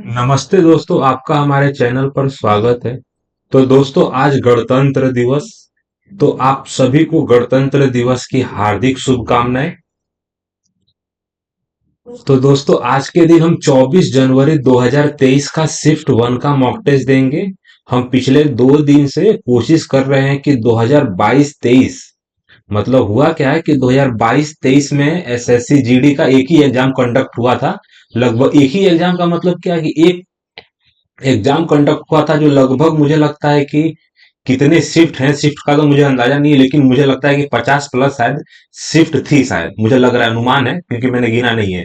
नमस्ते दोस्तों, आपका हमारे चैनल पर स्वागत है। तो दोस्तों, आज गणतंत्र दिवस। तो आप सभी को गणतंत्र दिवस की हार्दिक शुभकामनाएं। तो दोस्तों, आज के दिन हम 24 जनवरी 2023 का शिफ्ट वन का मॉक टेस्ट देंगे। हम पिछले 2 दिन से कोशिश कर रहे हैं कि 2022-23 मतलब हुआ क्या है कि 2022-23 में एसएससी जीडी का एक ही एग्जाम कंडक्ट हुआ था। लगभग एक ही एग्जाम का मतलब क्या है कि एक एग्जाम कंडक्ट हुआ था जो लगभग मुझे लगता है कि कितने शिफ्ट हैं, शिफ्ट का तो मुझे अंदाजा नहीं है, लेकिन मुझे लगता है कि 50 प्लस शायद शिफ्ट थी। शायद मुझे लग रहा है, अनुमान है क्योंकि मैंने गिना नहीं है।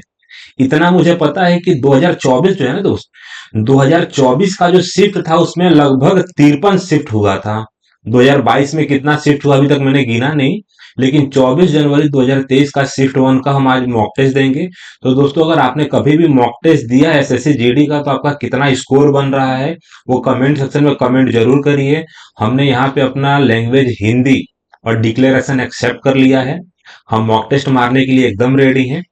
इतना मुझे पता है कि 2024 जो है ना दोस्त, 2024 का जो शिफ्ट था उसमें लगभग 53 शिफ्ट हुआ था। 2022 में कितना शिफ्ट हुआ अभी तक मैंने गिना नहीं, लेकिन 24 जनवरी 2023 का शिफ्ट वन का हम आज मॉक टेस्ट देंगे। तो दोस्तों, अगर आपने कभी भी मॉक टेस्ट दिया है एसएससी जीडी का, तो आपका कितना स्कोर बन रहा है वो कमेंट सेक्शन में कमेंट जरूर करिए। हमने यहाँ पे अपना लैंग्वेज हिंदी और डिक्लेरेशन एक्सेप्ट कर लिया है। हम मॉक टेस्ट मारने के लिए एकदम रेडी हैं।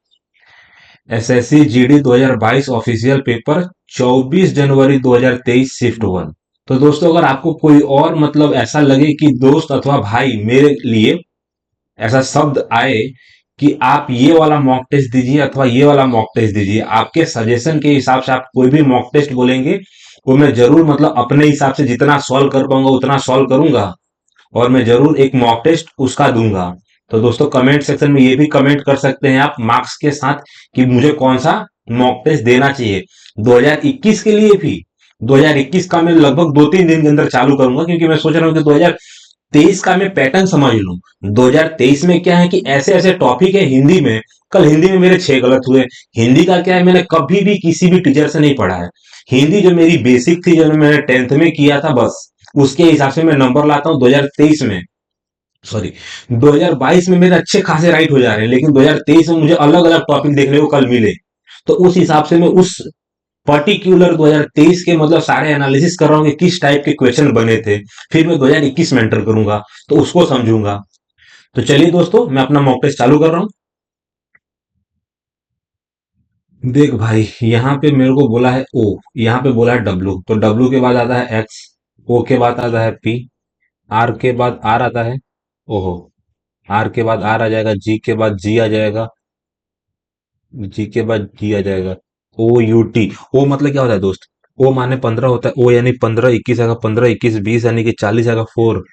एसएससी जीडी 2022 ऑफिशियल पेपर 24 जनवरी 2023 शिफ्ट वन। तो दोस्तों, अगर आपको कोई और मतलब ऐसा लगे कि दोस्त अथवा भाई मेरे लिए ऐसा शब्द आए कि आप ये वाला मॉक टेस्ट दीजिए अथवा ये वाला मॉक टेस्ट दीजिए, आपके सजेशन के हिसाब से आप कोई भी मॉक टेस्ट बोलेंगे वो मैं जरूर मतलब अपने हिसाब से जितना सॉल्व कर पाऊंगा उतना सॉल्व करूंगा, और मैं जरूर एक मॉक टेस्ट उसका दूंगा। तो दोस्तों, कमेंट सेक्शन में ये भी कमेंट कर सकते हैं आप मार्क्स के साथ कि मुझे कौन सा मॉक टेस्ट देना चाहिए 2021 के लिए भी। 2021 का मैं लगभग 2-3 दिन के अंदर चालू करूंगा, क्योंकि मैं सोच रहा हूँ कि 2023 का मैं पैटर्न समझ लूं। 2023 में क्या है कि ऐसे ऐसे टॉपिक है हिंदी में। कल हिंदी में मेरे 6 गलत हुए। हिंदी का क्या है, मैंने कभी भी किसी भी टीचर से नहीं पढ़ा है। हिंदी जो मेरी बेसिक थी, जो मैंने 10th में किया था, बस उसके हिसाब से मैं नंबर लाता हूँ। 2023 में, सॉरी, 2022 में मेरे अच्छे खासे राइट हो जा रहे हैं, लेकिन 2023 में मुझे अलग अलग टॉपिक देखने को कल मिले। तो उस हिसाब से मैं उस पर्टिकुलर 2023 के मतलब सारे एनालिसिस कर रहा हूँ कि किस टाइप के क्वेश्चन बने थे। फिर मैं 2021 में एंटर करूंगा तो उसको समझूंगा। तो चलिए दोस्तों, मैं अपना मॉक टेस्ट चालू कर रहा हूँ। देख भाई, यहाँ पे मेरे को बोला है ओ, यहाँ पे बोला है डब्लू, तो डब्लू के बाद आता है एक्स, ओ के बाद आता है पी, आर के बाद आर आता है, ओहो, आर के बाद आर आ जाएगा, जी के बाद जी आ जाएगा, जी के बाद जी आ जाएगा, ओ यू टी। ओ मतलब क्या होता है दोस्त? ओ माने 15 होता है। ओ यानी 15 21 आएगा, 15 21 20 यानी कि 40 आएगा, फोर।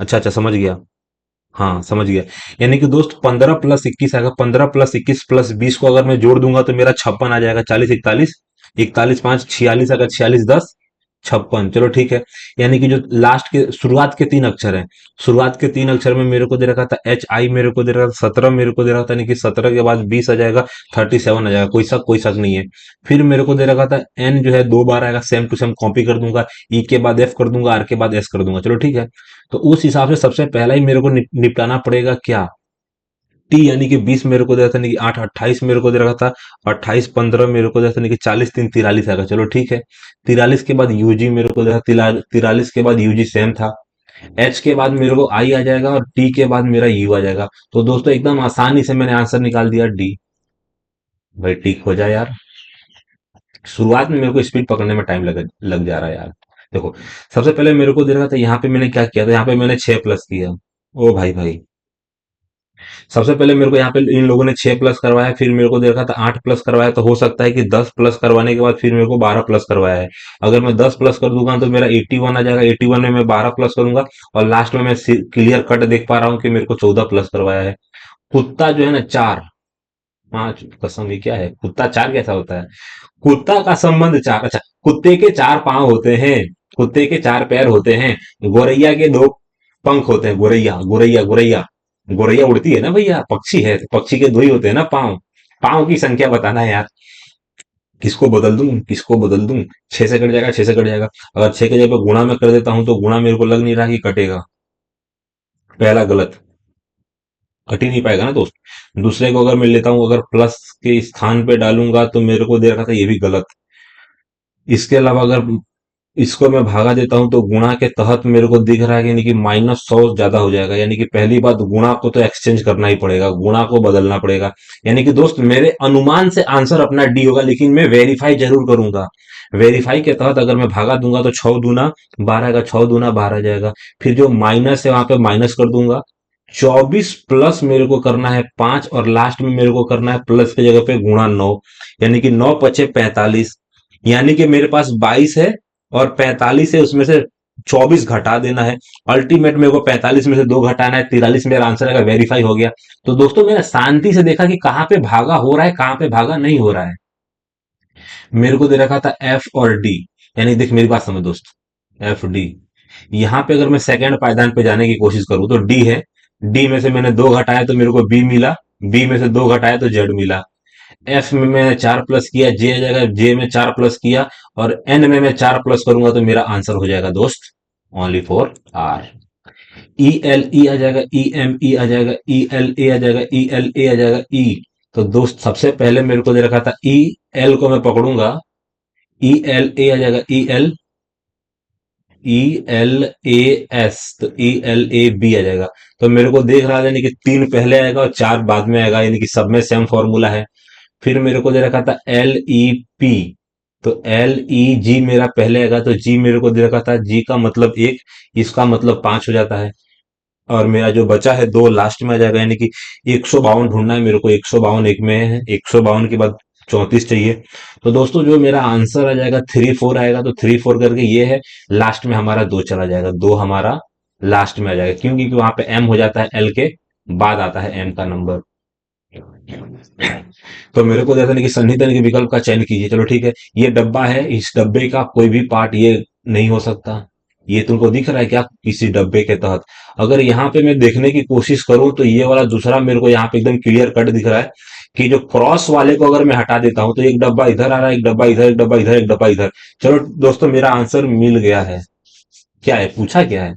अच्छा अच्छा, समझ गया। हाँ, समझ गया। यानी कि दोस्त 15 + 21 आएगा, 15 + 21 + 20 को अगर मैं जोड़ दूंगा तो मेरा 56 आ जाएगा। 40 41, 41 5 46 आएगा, 46 10 56। चलो ठीक है। यानी कि जो लास्ट के शुरुआत के 3 अक्षर हैं, शुरुआत के 3 अक्षर में मेरे को दे रखा था एच आई, मेरे को दे रखा था 17, मेरे को दे रखा था, यानी कि 17 के बाद 20 आ जाएगा, 37 आ जाएगा। कोई शक नहीं है। फिर मेरे को दे रखा था एन, जो है 2 बार आएगा, सेम टू सेम कॉपी कर दूंगा, ई के बाद एफ कर दूंगा, आर के बाद एस कर दूंगा। चलो ठीक है। तो उस हिसाब से सबसे पहला ही मेरे को निपटाना पड़ेगा क्या, टी, यानी कि 20 मेरे को दे रहा था, यानी कि 8 28 मेरे को दे रखा था, 28 15 मेरे को दे रहा था, यानी कि 40 3 43 आएगा। चलो ठीक है। 43 के बाद यूजी मेरे को दे रहा था, 43 के बाद यूजी सेम था। एच के बाद मेरे को आई आ जाएगा और टी के बाद मेरा यू आ जाएगा। तो दोस्तों, एकदम आसानी से मैंने आंसर निकाल दिया, डी। भाई ठीक हो जाए यार। शुरुआत में मेरे को स्पीड पकड़ने में टाइम लग जा रहा है यार। देखो, सबसे पहले मेरे को दे रखा था, यहाँ पे मैंने क्या किया था, यहाँ पे मैंने 6 प्लस किया। ओ भाई भाई, सबसे पहले मेरे को यहाँ पे इन लोगों ने 6 प्लस करवाया, फिर मेरे को दे रखा था 8 प्लस करवाया, तो हो सकता है कि 10 प्लस करवाने के बाद फिर मेरे को 12 प्लस करवाया है। अगर मैं 10 प्लस कर दूंगा तो मेरा 81 आ जाएगा, 81 में मैं 12 प्लस करूंगा, और लास्ट में मैं क्लियर कट देख पा रहा हूँ कि मेरे को 14 प्लस करवाया है। कुत्ता जो है ना, 4 5, कसम, ये क्या है? कुत्ता 4 कैसा होता है? कुत्ता का संबंध 4, अच्छा, कुत्ते के 4 पांव होते हैं, कुत्ते के 4 पैर होते हैं, गोरैया के 2 पंख होते हैं। गोरैया गोरैया गोरैया, गोरैया उड़ती है ना भैया, पक्षी है तो पक्षी के 2 ही होते हैं ना पांव। पांव की संख्या बताना है यार। किसको बदल दूं, किसको बदल दूं? 6 से कट जाएगा, 6 से कट जाएगा। अगर 6 के जगह पे गुणा में कर देता हूं तो गुणा मेरे को लग नहीं रहा कि कटेगा। पहला गलत, कट ही नहीं पाएगा ना दोस्त। दूसरे को अगर मैं लेता हूं, अगर प्लस के स्थान पे डालूंगा तो मेरे को दे रखा था, ये भी गलत। इसके अलावा अगर इसको मैं भागा देता हूं तो गुणा के तहत मेरे को दिख रहा है कि यानी कि -100 ज्यादा हो जाएगा। यानी कि पहली बात, गुणा को तो एक्सचेंज करना ही पड़ेगा, गुणा को बदलना पड़ेगा। यानी कि दोस्त, मेरे अनुमान से आंसर अपना डी होगा, लेकिन मैं वेरीफाई जरूर करूंगा। वेरीफाई के तहत अगर मैं भागा दूंगा तो 6 दूना 12 आएगा, 6 दूना 12 जाएगा। फिर जो माइनस है वहां पे माइनस कर दूंगा। 24 प्लस मेरे को करना है 5, और लास्ट में मेरे को करना है प्लस की जगह पे गुणा 9, यानी कि 9 × 5 = 45। यानी कि मेरे पास 22 है और 45 है, उसमें से 24 घटा देना है। अल्टीमेट मेरे को 45 में से 2 घटाना है, 43 मेरा आंसर आएगा। वेरीफाई हो गया। तो दोस्तों मैंने शांति से देखा कि कहां पे भागा हो रहा है, कहां पे भागा नहीं हो रहा है। मेरे को दे रखा था एफ और डी, यानी देख मेरी बात समझ दोस्त, एफ डी। यहां पे अगर मैं सेकंड पायदान पे जाने की कोशिश करूं तो डी है। डी में से मैंने 2 घटाया तो मेरे को बी मिला। बी में से 2 घटाया तो जेड मिला। एफ में मैंने 4 प्लस किया, जे आ जाएगा, जे में 4 प्लस किया, और एन में मैं 4 प्लस करूंगा तो मेरा आंसर हो जाएगा दोस्त only for R. E L E आ जाएगा, ई एम ई आ जाएगा, ई एल ए आ जाएगा, ई एल ए आ जाएगा, ई। तो दोस्त सबसे पहले मेरे को दे रखा था ई एल को मैं पकड़ूंगा, ई एल ए आ जाएगा, ई L, E L A S, तो ई एल ए बी आ जाएगा। तो मेरे को देख रहा है यानी कि 3 पहले आएगा और 4 बाद में आएगा, यानी कि सब में सेम फॉर्मूला है। फिर मेरे को दे रखा था एल ई पी, तो एल ई जी मेरा पहले आएगा, तो जी मेरे को दे रखा था, जी का मतलब 1, इसका मतलब 5 हो जाता है। और मेरा जो बचा है 2 लास्ट में आ जाएगा, यानी कि 152 ढूंढना है मेरे को। 152 एक में है, 152 के बाद 34 चाहिए। तो दोस्तों जो मेरा आंसर आ जाएगा 3 4 आएगा, तो 3 4 करके ये है। लास्ट में हमारा 2 चला जाएगा, 2 हमारा लास्ट में आ जाएगा, क्योंकि वहां पे एम हो जाता है, एल के बाद आता है एम का नंबर। तो मेरे को जैसा नहीं कि सन्निहितन के विकल्प का चयन कीजिए। चलो ठीक है, ये डब्बा है, इस डब्बे का कोई भी पार्ट ये नहीं हो सकता। ये तुमको दिख रहा है क्या किसी डब्बे के तहत? अगर यहाँ पे मैं देखने की कोशिश करूं तो ये वाला दूसरा मेरे को यहाँ पे एकदम क्लियर कट दिख रहा है कि जो क्रॉस वाले को अगर मैं हटा देता हूं तो एक डब्बा इधर आ रहा है, एक डब्बा इधर, एक डब्बा इधर, एक डब्बा इधर। चलो दोस्तों मेरा आंसर मिल गया है। क्या है, पूछा क्या है?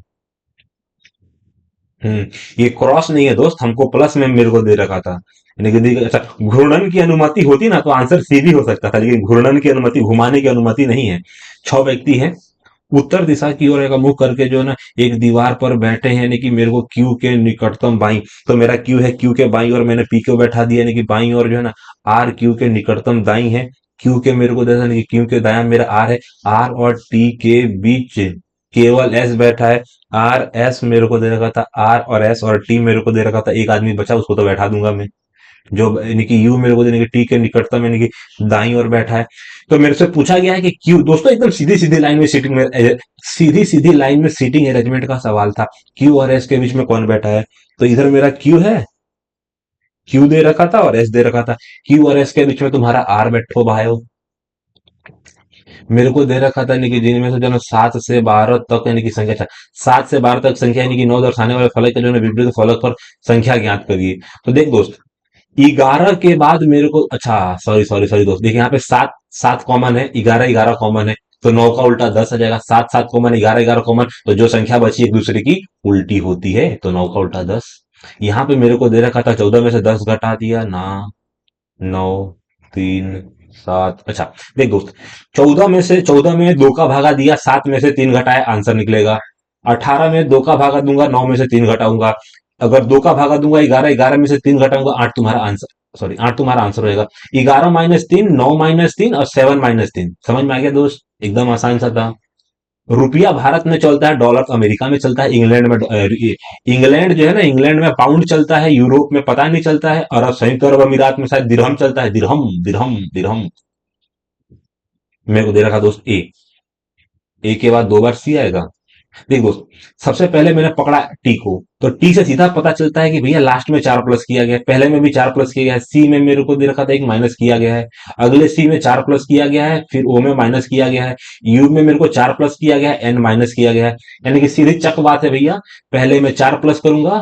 हम्म, ये क्रॉस नहीं है दोस्त, हमको प्लस में मेरे को दे रखा था। यानी कि अच्छा, घूर्णन की अनुमति होती ना तो आंसर सी भी हो सकता था, लेकिन घूर्णन की अनुमति, घुमाने की अनुमति नहीं है। 6 व्यक्ति हैं, उत्तर दिशा की ओर एक मुंह करके जो है ना एक दीवार पर बैठे हैं, यानी कि मेरे को क्यू के निकटतम बाई, तो मेरा क्यू है क्यू के बाई और, मैंने पी को बैठा दिया, यानी कि बाई और जो है ना आर क्यू के निकटतम दाई है। क्यू के मेरे को जैसा नहीं कि क्यू के दाया मेरा आर है। आर और टी के बीच केवल एस बैठा है। आर एस मेरे को दे रखा था, आर और एस और टी मेरे को दे रखा था, एक आदमी बचा उसको तो बैठा दूंगा मैं। जो यानी कि यू मेरे को देने की टी के निकटतम यानी कि दाई और बैठा है। तो मेरे से पूछा गया है कि क्यू, दोस्तों एकदम सीधी सीधी लाइन में सीटिंग में, सीधी सीधी लाइन में सीटिंग अरेंजमेंट का सवाल था। क्यू और एस के बीच में कौन बैठा है? तो इधर मेरा क्यू है, क्यू दे रखा था और एस दे रखा था। क्यू और एस के बीच में तुम्हारा आर बैठो भाइयों। मेरे को दे रखा था यानी कि जिनमें से जो है 7 से 12 तक यानी कि संख्या, 7 से 12 तक संख्या यानी कि 9 दर्शाने वाले फलक के जो है विपरीत फलक पर संख्या ज्ञात करिए। तो देख दोस्त, 11 के बाद मेरे को, अच्छा सॉरी सॉरी सॉरी दोस्त, देखिए यहाँ पे 7 7 कॉमन है, 11 11 कॉमन है, तो 9 का उल्टा 10 आ जाएगा। 7 7 कॉमन, 11 11 कॉमन, तो जो संख्या बची एक दूसरे की उल्टी होती है, तो 9 का उल्टा 10। यहाँ पे मेरे को दे रखा था 14 में से 10 घटा दिया ना, 9 3 7, अच्छा देख दोस्त, 14 में 2 का भागा दिया, 7 में से 3 घटाया, आंसर निकलेगा। 18 में 2 का भागा दूंगा, 9 में से 3 घटाऊंगा। अगर 2 का भागा दूंगा 11, 11 में से 3 घटाऊंगा, 8 तुम्हारा आंसर, सॉरी 8 तुम्हारा आंसर होगा। 11 - 3, 9 - 3 और 7 - 3। समझ में आ गया दोस्त? एकदम आसान सा था। रुपया भारत में चलता है, डॉलर अमेरिका में चलता है, इंग्लैंड में इंग्लैंड जो है ना, इंग्लैंड में पाउंड चलता है, यूरोप में पता नहीं चलता है, और संयुक्त अरब अमीरात में शायद दिरहम चलता है, दिरहम दिरहम दिरहम। मेरे को दे रखा दोस्त ए के बाद 2 बार सी आएगा। देख दोस्त, सबसे पहले मैंने पकड़ा टी को, तो टी से सीधा पता चलता है कि भैया लास्ट में 4 प्लस किया गया है, पहले में भी 4 प्लस किया गया है। सी में मेरे को दे रखा था एक माइनस किया गया है, अगले सी में 4 प्लस किया गया है, फिर ओ में माइनस किया गया है, यू में मेरे को 4 प्लस किया गया है, एन माइनस किया गया है। यानी कि सीधी चक बात है भैया, पहले में 4 प्लस करूंगा,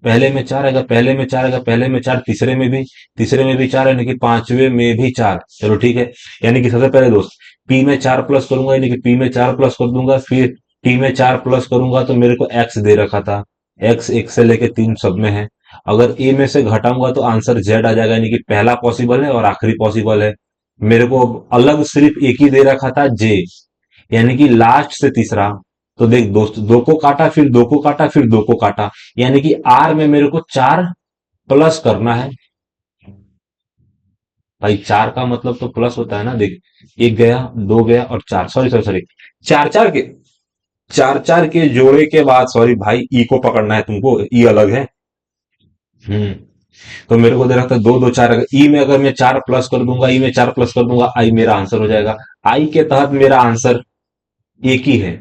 पहले में 4 आएगा, पहले में 4 आएगा, पहले में 4, तीसरे में भी 4, यानी कि पांचवे में भी 4। चलो ठीक है, यानी कि सबसे पहले दोस्त पी में 4 प्लस करूंगा, यानी कि पी में 4 प्लस कर दूंगा, फिर टी में 4 प्लस करूंगा, तो मेरे को एक्स दे रखा था। एक्स 1 से लेके 3 सब में है। अगर ए में से घटाऊंगा तो आंसर जेड आ जाएगा, यानी कि पहला पॉसिबल है और आखिरी पॉसिबल है। मेरे को अलग सिर्फ एक ही दे रखा था, जे, यानी कि लास्ट से तीसरा। तो देख दोस्त, 2 को काटा, फिर 2 को काटा, फिर 2 को काटा, यानी कि आर में मेरे को 4 प्लस करना है। भाई 4 का मतलब तो प्लस होता है ना, देख। एक गया, दो गया और चार, सॉरी सॉरी सॉरी, चार चार के, चार चार के जोड़े के बाद, सॉरी भाई, ई को पकड़ना है तुमको, ई अलग है। हम्म। तो मेरे को दे रखा था दो दो चार, अगर ई में अगर मैं चार प्लस कर दूंगा, ई में चार प्लस कर दूंगा, आई मेरा आंसर हो जाएगा। आई के तहत मेरा आंसर एक ही है।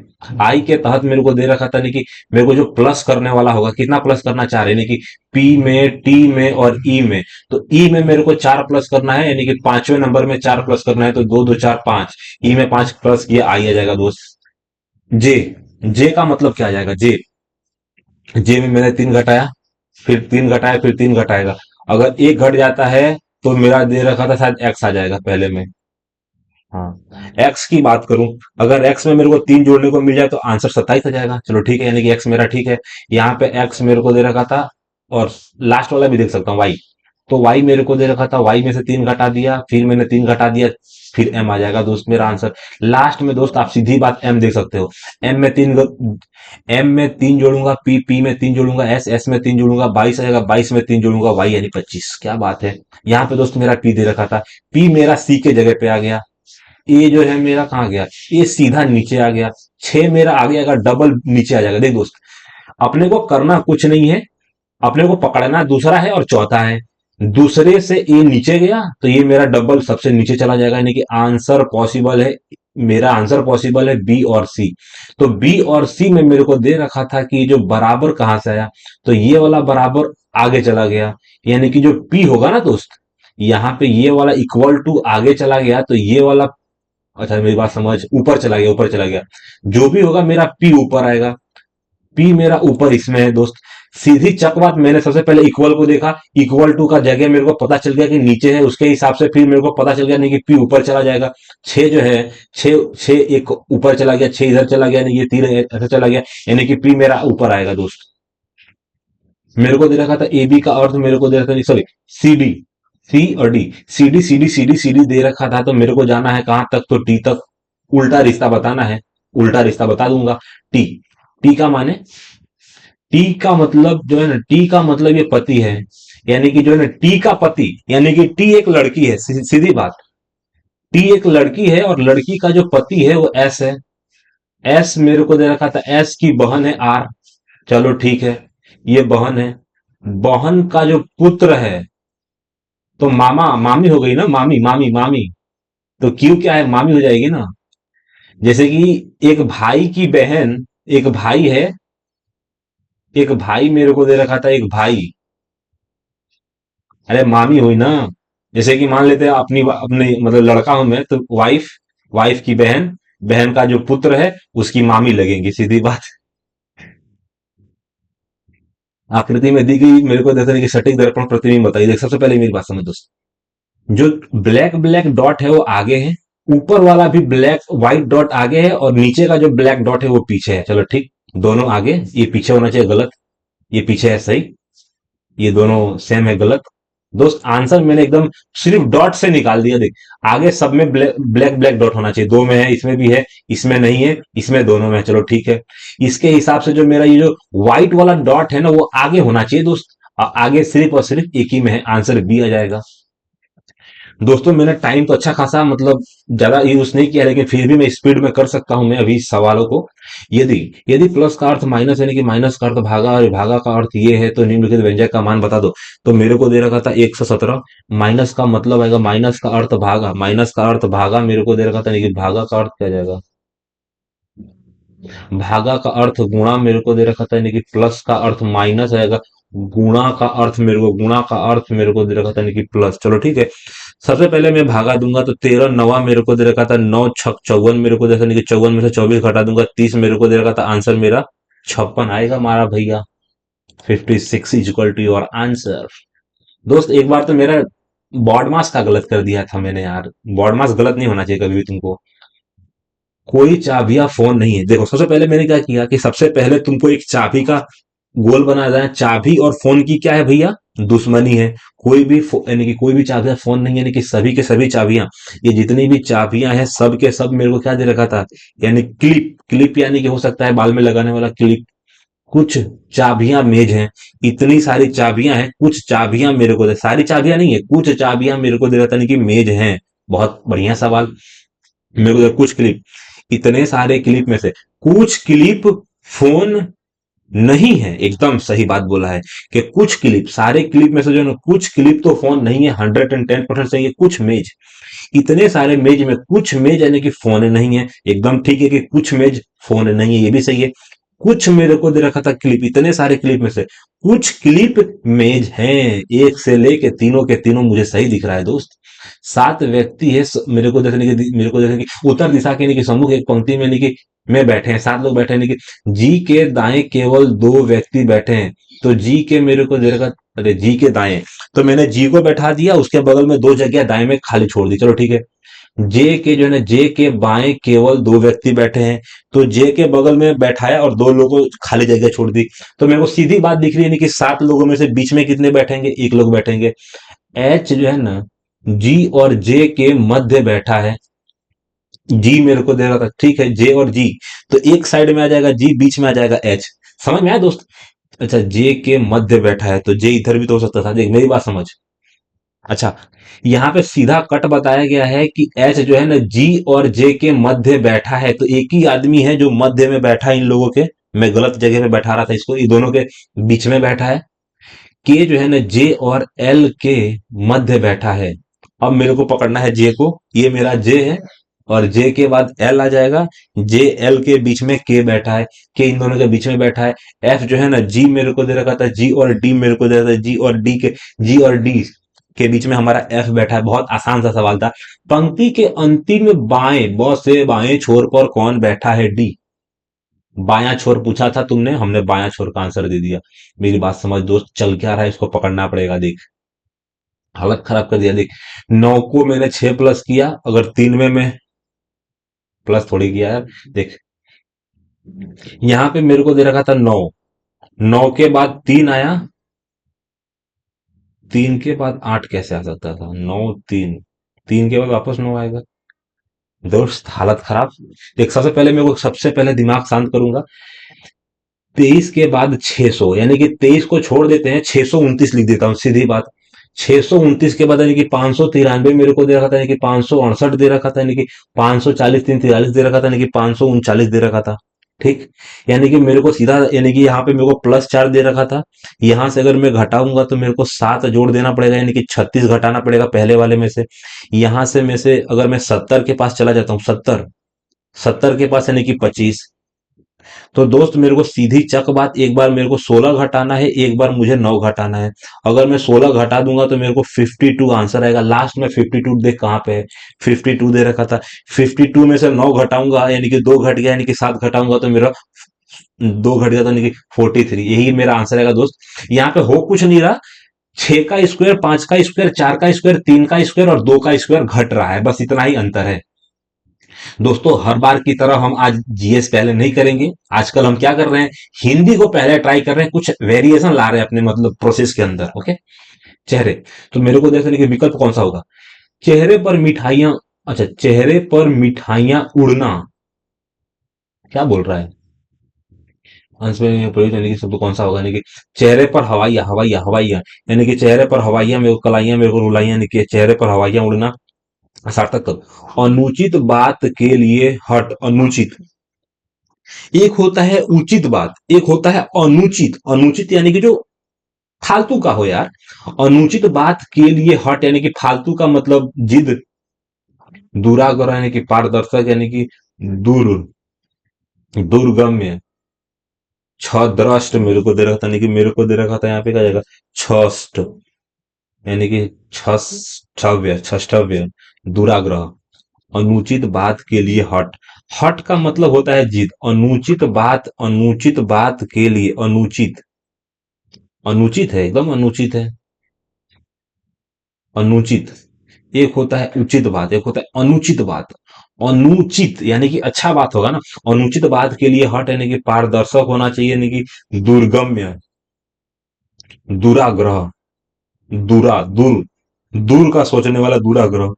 आई के तहत मेरे को दे रखा था नहीं कि मेरे को जो प्लस करने वाला होगा, कितना प्लस करना चाह रहे हैं, नहीं कि पी में, टी में और ई में। तो ई में मेरे को चार प्लस करना है, यानी कि पांचवें नंबर में चार प्लस करना है, तो दो दो चार पांच, ई में पांच प्लस किया, आई आ जाएगा दोस्त। जे, जे का मतलब क्या आ जाएगा, जे, जे में मैंने तीन घटाया, फिर तीन घटाया, फिर तीन घटाएगा। अगर एक घट जाता है तो मेरा दे रखा था शायद एक्स आ जाएगा पहले में। हाँ, एक्स की बात करूं, अगर एक्स में मेरे को तीन जोड़ने को मिल जाए तो आंसर 27 आ जाएगा। चलो ठीक है, यानी कि एक्स मेरा ठीक है। यहाँ पे एक्स मेरे को दे रखा था, और लास्ट वाला भी देख सकता हूँ, वाई। तो वाई मेरे को दे रखा था, वाई में से तीन घटा दिया, फिर मैंने तीन घटा दिया, फिर एम आ जाएगा दोस्त मेरा आंसर। लास्ट में दोस्त आप सीधी बात एम देख सकते हो। एम में तीन, एम में तीन जोड़ूंगा, पी, पी में तीन जोड़ूंगा, एस, एस में तीन जोड़ूंगा, 22 आ जाएगा, 22 में तीन जोड़ूंगा, वाई यानी 25। क्या बात है। यहाँ पे दोस्त मेरा पी दे रखा था, पी मेरा सी के जगह पे आ गया। ए जो है मेरा कहाँ गया, ये सीधा नीचे आ गया। छह मेरा आगे आएगा, डबल नीचे आ जाएगा। देख दोस्त, अपने को करना कुछ नहीं है, अपने को पकड़ना दूसरा है और चौथा है। दूसरे से ए नीचे गया तो ये मेरा डबल सबसे नीचे चला जाएगा, यानी कि आंसर पॉसिबल है, मेरा आंसर पॉसिबल है बी और सी। तो बी और सी में मेरे को दे रखा था कि जो बराबर कहां से आया, तो ये वाला बराबर आगे चला गया, यानी कि जो पी होगा ना दोस्त, यहाँ पे ये वाला इक्वल टू आगे चला गया, तो ये वाला, अच्छा मेरी बात समझ, ऊपर चला गया, ऊपर चला गया। जो भी होगा मेरा पी ऊपर आएगा, पी मेरा ऊपर इसमें है दोस्त। सीधी चक बात, मैंने सबसे पहले इक्वल को देखा, इक्वल टू का जगह मेरे को पता चल गया कि नीचे है, उसके हिसाब से फिर मेरे को पता चल गया नहीं कि पी ऊपर चला जाएगा। छह जो है, छह छह एक ऊपर चला गया, छह इधर चला गया, नहीं ये तीन ऐसे चला गया, यानी कि पी मेरा ऊपर आएगा दोस्त। मेरे को दे रखा था ए बी का अर्थ, मेरे को दे रखा था, सॉरी, सी डी, सी और D, C D C D C D C D दे रखा था, तो मेरे को जाना है कहां तक, तो टी तक। उल्टा रिश्ता बताना है, उल्टा रिश्ता बता दूंगा। टी, टी का माने, टी का मतलब जो है ना, टी का मतलब ये पति है, यानी कि जो है ना टी का पति, यानी कि टी एक लड़की है, सीधी बात। टी एक लड़की है और लड़की का जो पति है वो एस है। एस मेरे को दे रखा था, एस की बहन है आर। चलो ठीक है, ये बहन है। बहन का जो पुत्र है, तो मामा मामी हो गई ना, मामी मामी मामी। तो क्यू क्या है, मामी हो जाएगी ना। जैसे कि एक भाई की बहन, एक भाई है, एक भाई मेरे को दे रखा था, एक भाई, अरे मामी हुई ना। जैसे कि मान लेते हैं अपनी अपने मतलब लड़का हूं मैं, तो वाइफ, वाइफ की बहन, बहन का जो पुत्र है उसकी मामी लगेंगी, सीधी बात। आकृति में दी गई मेरे को देखने की सटीक दर्पण प्रतिबिंब बताइए। देख सबसे पहले मेरी बात समझ दोस्त, जो ब्लैक ब्लैक डॉट है वो आगे है, ऊपर वाला भी ब्लैक व्हाइट डॉट आगे है, और नीचे का जो ब्लैक डॉट है वो पीछे है। चलो ठीक, दोनों आगे, ये पीछे होना चाहिए, गलत। ये पीछे है, सही। ये दोनों सेम है, गलत। दोस्त आंसर मैंने एकदम सिर्फ डॉट से निकाल दिया, देख। आगे सब में ब्लैक ब्लैक ब्लैक डॉट होना चाहिए, दो में है, इसमें भी है, इसमें नहीं है, इसमें दोनों में है। चलो ठीक है, इसके हिसाब से जो मेरा ये जो व्हाइट वाला डॉट है ना वो आगे होना चाहिए दोस्त। आगे सिर्फ और सिर्फ एक ही में है, आंसर बी आ जाएगा। दोस्तों मैंने टाइम तो अच्छा खासा मतलब ज्यादा यूज नहीं किया, लेकिन फिर भी मैं स्पीड में कर सकता हूं मैं अभी इस सवालों को। यदि यदि प्लस का अर्थ माइनस, यानी कि माइनस का अर्थ भागा और भागा का अर्थ ये है, तो निम्नलिखित व्यंजक का मान बता दो। तो मेरे को दे रखा था 117। माइनस का मतलब आएगा, माइनस का अर्थ भागा, माइनस का अर्थ भागा मेरे को दे रखा था, लेकिन भागा का अर्थ क्या जाएगा, भागा का अर्थ गुणा मेरे को दे रखा था, यानी कि प्लस का अर्थ माइनस आएगा। गुणा का अर्थ मेरे को, गुणा का अर्थ मेरे को दे रखा था, यानी कि प्लस। चलो ठीक है, सबसे पहले मैं भागा दूंगा, तो 13 नवा मेरे को दे रखा था, नौ छक 54 मेरे को दे रखा था, यानी कि 54 में से 24 घटा दूंगा, 30 मेरे को दे रखा था, आंसर मेरा 56 आएगा मारा भैया। 56 is equal to your answer. दोस्त एक बार तो मेरा बॉड मास का गलत कर दिया था मैंने यार, बॉड मास गलत नहीं होना चाहिए कभी भी तुमको। कोई चाबियां फोन नहीं है। देखो सबसे पहले मैंने क्या किया कि सबसे पहले तुमको एक चाबी का गोल बनाया जाए। चाबी और फोन की क्या है भैया, दुश्मनी है। कोई भी यानी कि कोई भी चाबियां फोन नहीं है, यानी कि सभी के सभी चाबियां, ये जितनी भी चाबियां हैं सब के सब मेरे को क्या दे रखा था, यानी क्लिप, क्लिप यानी कि हो सकता है बाल में लगाने वाला क्लिप, कुछ चाबियां मेज हैं। इतनी सारी चाबियां हैं, कुछ चाबियां मेरे को दे, सारी चाबियां नहीं है, कुछ चाबियां मेरे को दे रहा था नहीं कि मेज हैं। बहुत बढ़िया सवाल। मेरे को दे कुछ क्लिप, इतने सारे क्लिप में से कुछ क्लिप फोन नहीं है। एकदम सही बात बोला है कि कुछ क्लिप, सारे क्लिप में से जो है ना, कुछ क्लिप तो फोन नहीं है। 110% सही है। कुछ मेज, इतने सारे मेज में कुछ मेज यानी कि फोन नहीं है। एकदम ठीक है कि कुछ मेज फोन नहीं है, ये भी सही है। कुछ मेरे को दे रखा था क्लिप, इतने सारे क्लिप में से कुछ क्लिप मेज हैं। एक से लेके तीनों के तीनों मुझे सही दिख रहा है दोस्त। सात व्यक्ति है, मेरे को देखने की, मेरे को देखने की उत्तर दिशा के नहीं कि सम्मुख एक पंक्ति में नहीं कि में बैठे हैं, सात लोग बैठे हैं नहीं कि जी के दाएं केवल दो व्यक्ति बैठे हैं। तो जी के मेरे को दे रखा, अरे जी के दाएं, तो मैंने जी को बैठा दिया, उसके बगल में दो जगह दाएं में खाली छोड़ दी। चलो ठीक है। जे के जो है ना, जे के बाएं केवल दो व्यक्ति बैठे हैं। तो जे के बगल में बैठाया और दो लोगों को खाली जगह छोड़ दी। तो मेरे को सीधी बात दिख रही है नहीं कि सात लोगों में से बीच में कितने बैठेंगे, एक लोग बैठेंगे। एच जो है ना, जी और जे के मध्य बैठा है। जी मेरे को दे रहा था, ठीक है, जे और जी, तो एक साइड में आ जाएगा जी, बीच में आ जाएगा एच। समझ में आया दोस्त? अच्छा, जे के मध्य बैठा है तो जे इधर भी तो हो सकता था। देख मेरी बात समझ। अच्छा, यहाँ पे सीधा कट बताया गया है कि एच जो है ना, जी और जे के मध्य बैठा है, तो एक ही आदमी है जो मध्य में बैठा है इन लोगों के। मैं गलत जगह पे बैठा रहा था इसको, ये दोनों के बीच में बैठा है। के जो है ना, जे और एल के मध्य बैठा है। अब मेरे को पकड़ना है जे को, ये मेरा जे है, और जे के बाद एल आ जाएगा। जे एल के बीच में के बैठा है, के इन दोनों के बीच में बैठा है। एफ जो है ना, जी मेरे को दे रखा था, जी और डी मेरे को दे रखा था, जी और डी के बीच में हमारा एफ बैठा है। बहुत आसान सा सवाल था। पंक्ति के अंतिम बाएं, बहुत से बाएं छोर पर कौन बैठा है? डी। बायां छोर पूछा था तुमने, हमने बायां छोर का आंसर दे दिया। मेरी बात समझ दोस्त, चल क्या रहा है इसको पकड़ना पड़ेगा। देख, हालत खराब कर दिया। देख, नौ को मैंने छह प्लस किया, अगर तीन में मैं प्लस थोड़ी किया यार। देख, यहाँ पे मेरे को दे रखा था नौ, नौ के बाद तीन आया, तीन के बाद आठ कैसे आ सकता था? नौ, तीन, तीन के बाद वापस नौ आएगा। दोस्त हालत खराब। देख, सबसे पहले मेरे को, सबसे पहले दिमाग शांत करूंगा। 23 के बाद 600, यानी कि 23 को छोड़ देते हैं, 629 लिख देता हूँ, सीधी बात। 629 के बाद यानी कि 593 मेरे को दे रखा था, यानी कि 568 दे रखा था, यानी कि 540, 343 दे रखा था, यानी कि 539 दे रखा था। ठीक, यानी कि मेरे को सीधा, यानी कि यहाँ पे मेरे को +4 दे रखा था। यहां से अगर मैं घटाऊंगा तो मेरे को 7 जोड़ देना पड़ेगा, यानी कि 36 घटाना पड़ेगा पहले वाले में से। यहां से में से अगर मैं 70 के पास चला जाता हूँ, 70, 70 के पास यानी कि 25। तो दोस्त मेरे को सीधी चक बात, एक बार मेरे को 16 घटाना है, एक बार मुझे 9 घटाना है। अगर मैं 16 घटा दूंगा तो मेरे को 52 आंसर आएगा। लास्ट में 52 देख कहाँ पे है, 52 दे रखा था। 52 में से 9 घटाऊंगा, यानी कि 2 घट गया, यानी कि 7 घटाऊंगा तो मेरा 2 घट गया, तो यानी कि 43। यही मेरा आंसर आएगा दोस्त। यहाँ पे हो कुछ नहीं रहा। 6 का स्क्वायर, 5 का स्क्वायर, 4 का स्क्वायर, 3 का स्क्वायर और 2 का स्क्वायर घट रहा है, बस इतना ही अंतर है। दोस्तों, हर बार की तरह हम आज जीएस पहले नहीं करेंगे। आजकल हम क्या कर रहे हैं, हिंदी को पहले ट्राई कर रहे हैं, कुछ वेरिएशन ला रहे हैं अपने मतलब प्रोसेस के अंदर। ओके, चेहरे, तो मेरे को देखने के विकल्प कौन सा होगा? चेहरे पर मिठाइयां, अच्छा, चेहरे पर मिठाइयां उड़ना, क्या बोल रहा है? अंश में प्रयुक्त यानी कि शब्द कौन सा होगा? यानी कि चेहरे पर हवाइयां, हवाइयां, हवाइयां, यानी कि चेहरे पर हवाइयां, मेरे को कलाइयां, मेरे को रुलाइयां, यानी कि चेहरे पर हवाइयां उड़ना। सार्थक कब? अनुचित बात के लिए हट, अनुचित। एक होता है उचित बात, एक होता है अनुचित। अनुचित यानी कि जो फालतू का हो यार। अनुचित बात के लिए हट, यानी कि फालतू का मतलब जिद। दुराग्रह यानी कि पारदर्शक, यानी कि दूर, दुर्गम्य। छद्रष्ट मेरे को दे रखा था, यानी कि मेरे को दे रखा था, यहाँ पे क्या जाएगा? छष्ट, यानी कि छष्टव्य, छष्टव्य, दुराग्रह। अनुचित बात के लिए हट, हट का मतलब होता है जिद। अनुचित बात, अनुचित बात के लिए, अनुचित, अनुचित है, एकदम अनुचित है। अनुचित, एक होता है उचित बात, एक होता है अनुचित बात। अनुचित यानी कि अच्छा बात होगा ना। अनुचित बात के लिए हट यानी कि पारदर्शक होना चाहिए, यानी कि दुर्गम्य, दुराग्रह, दूर, दूर का सोचने वाला दुराग्रह।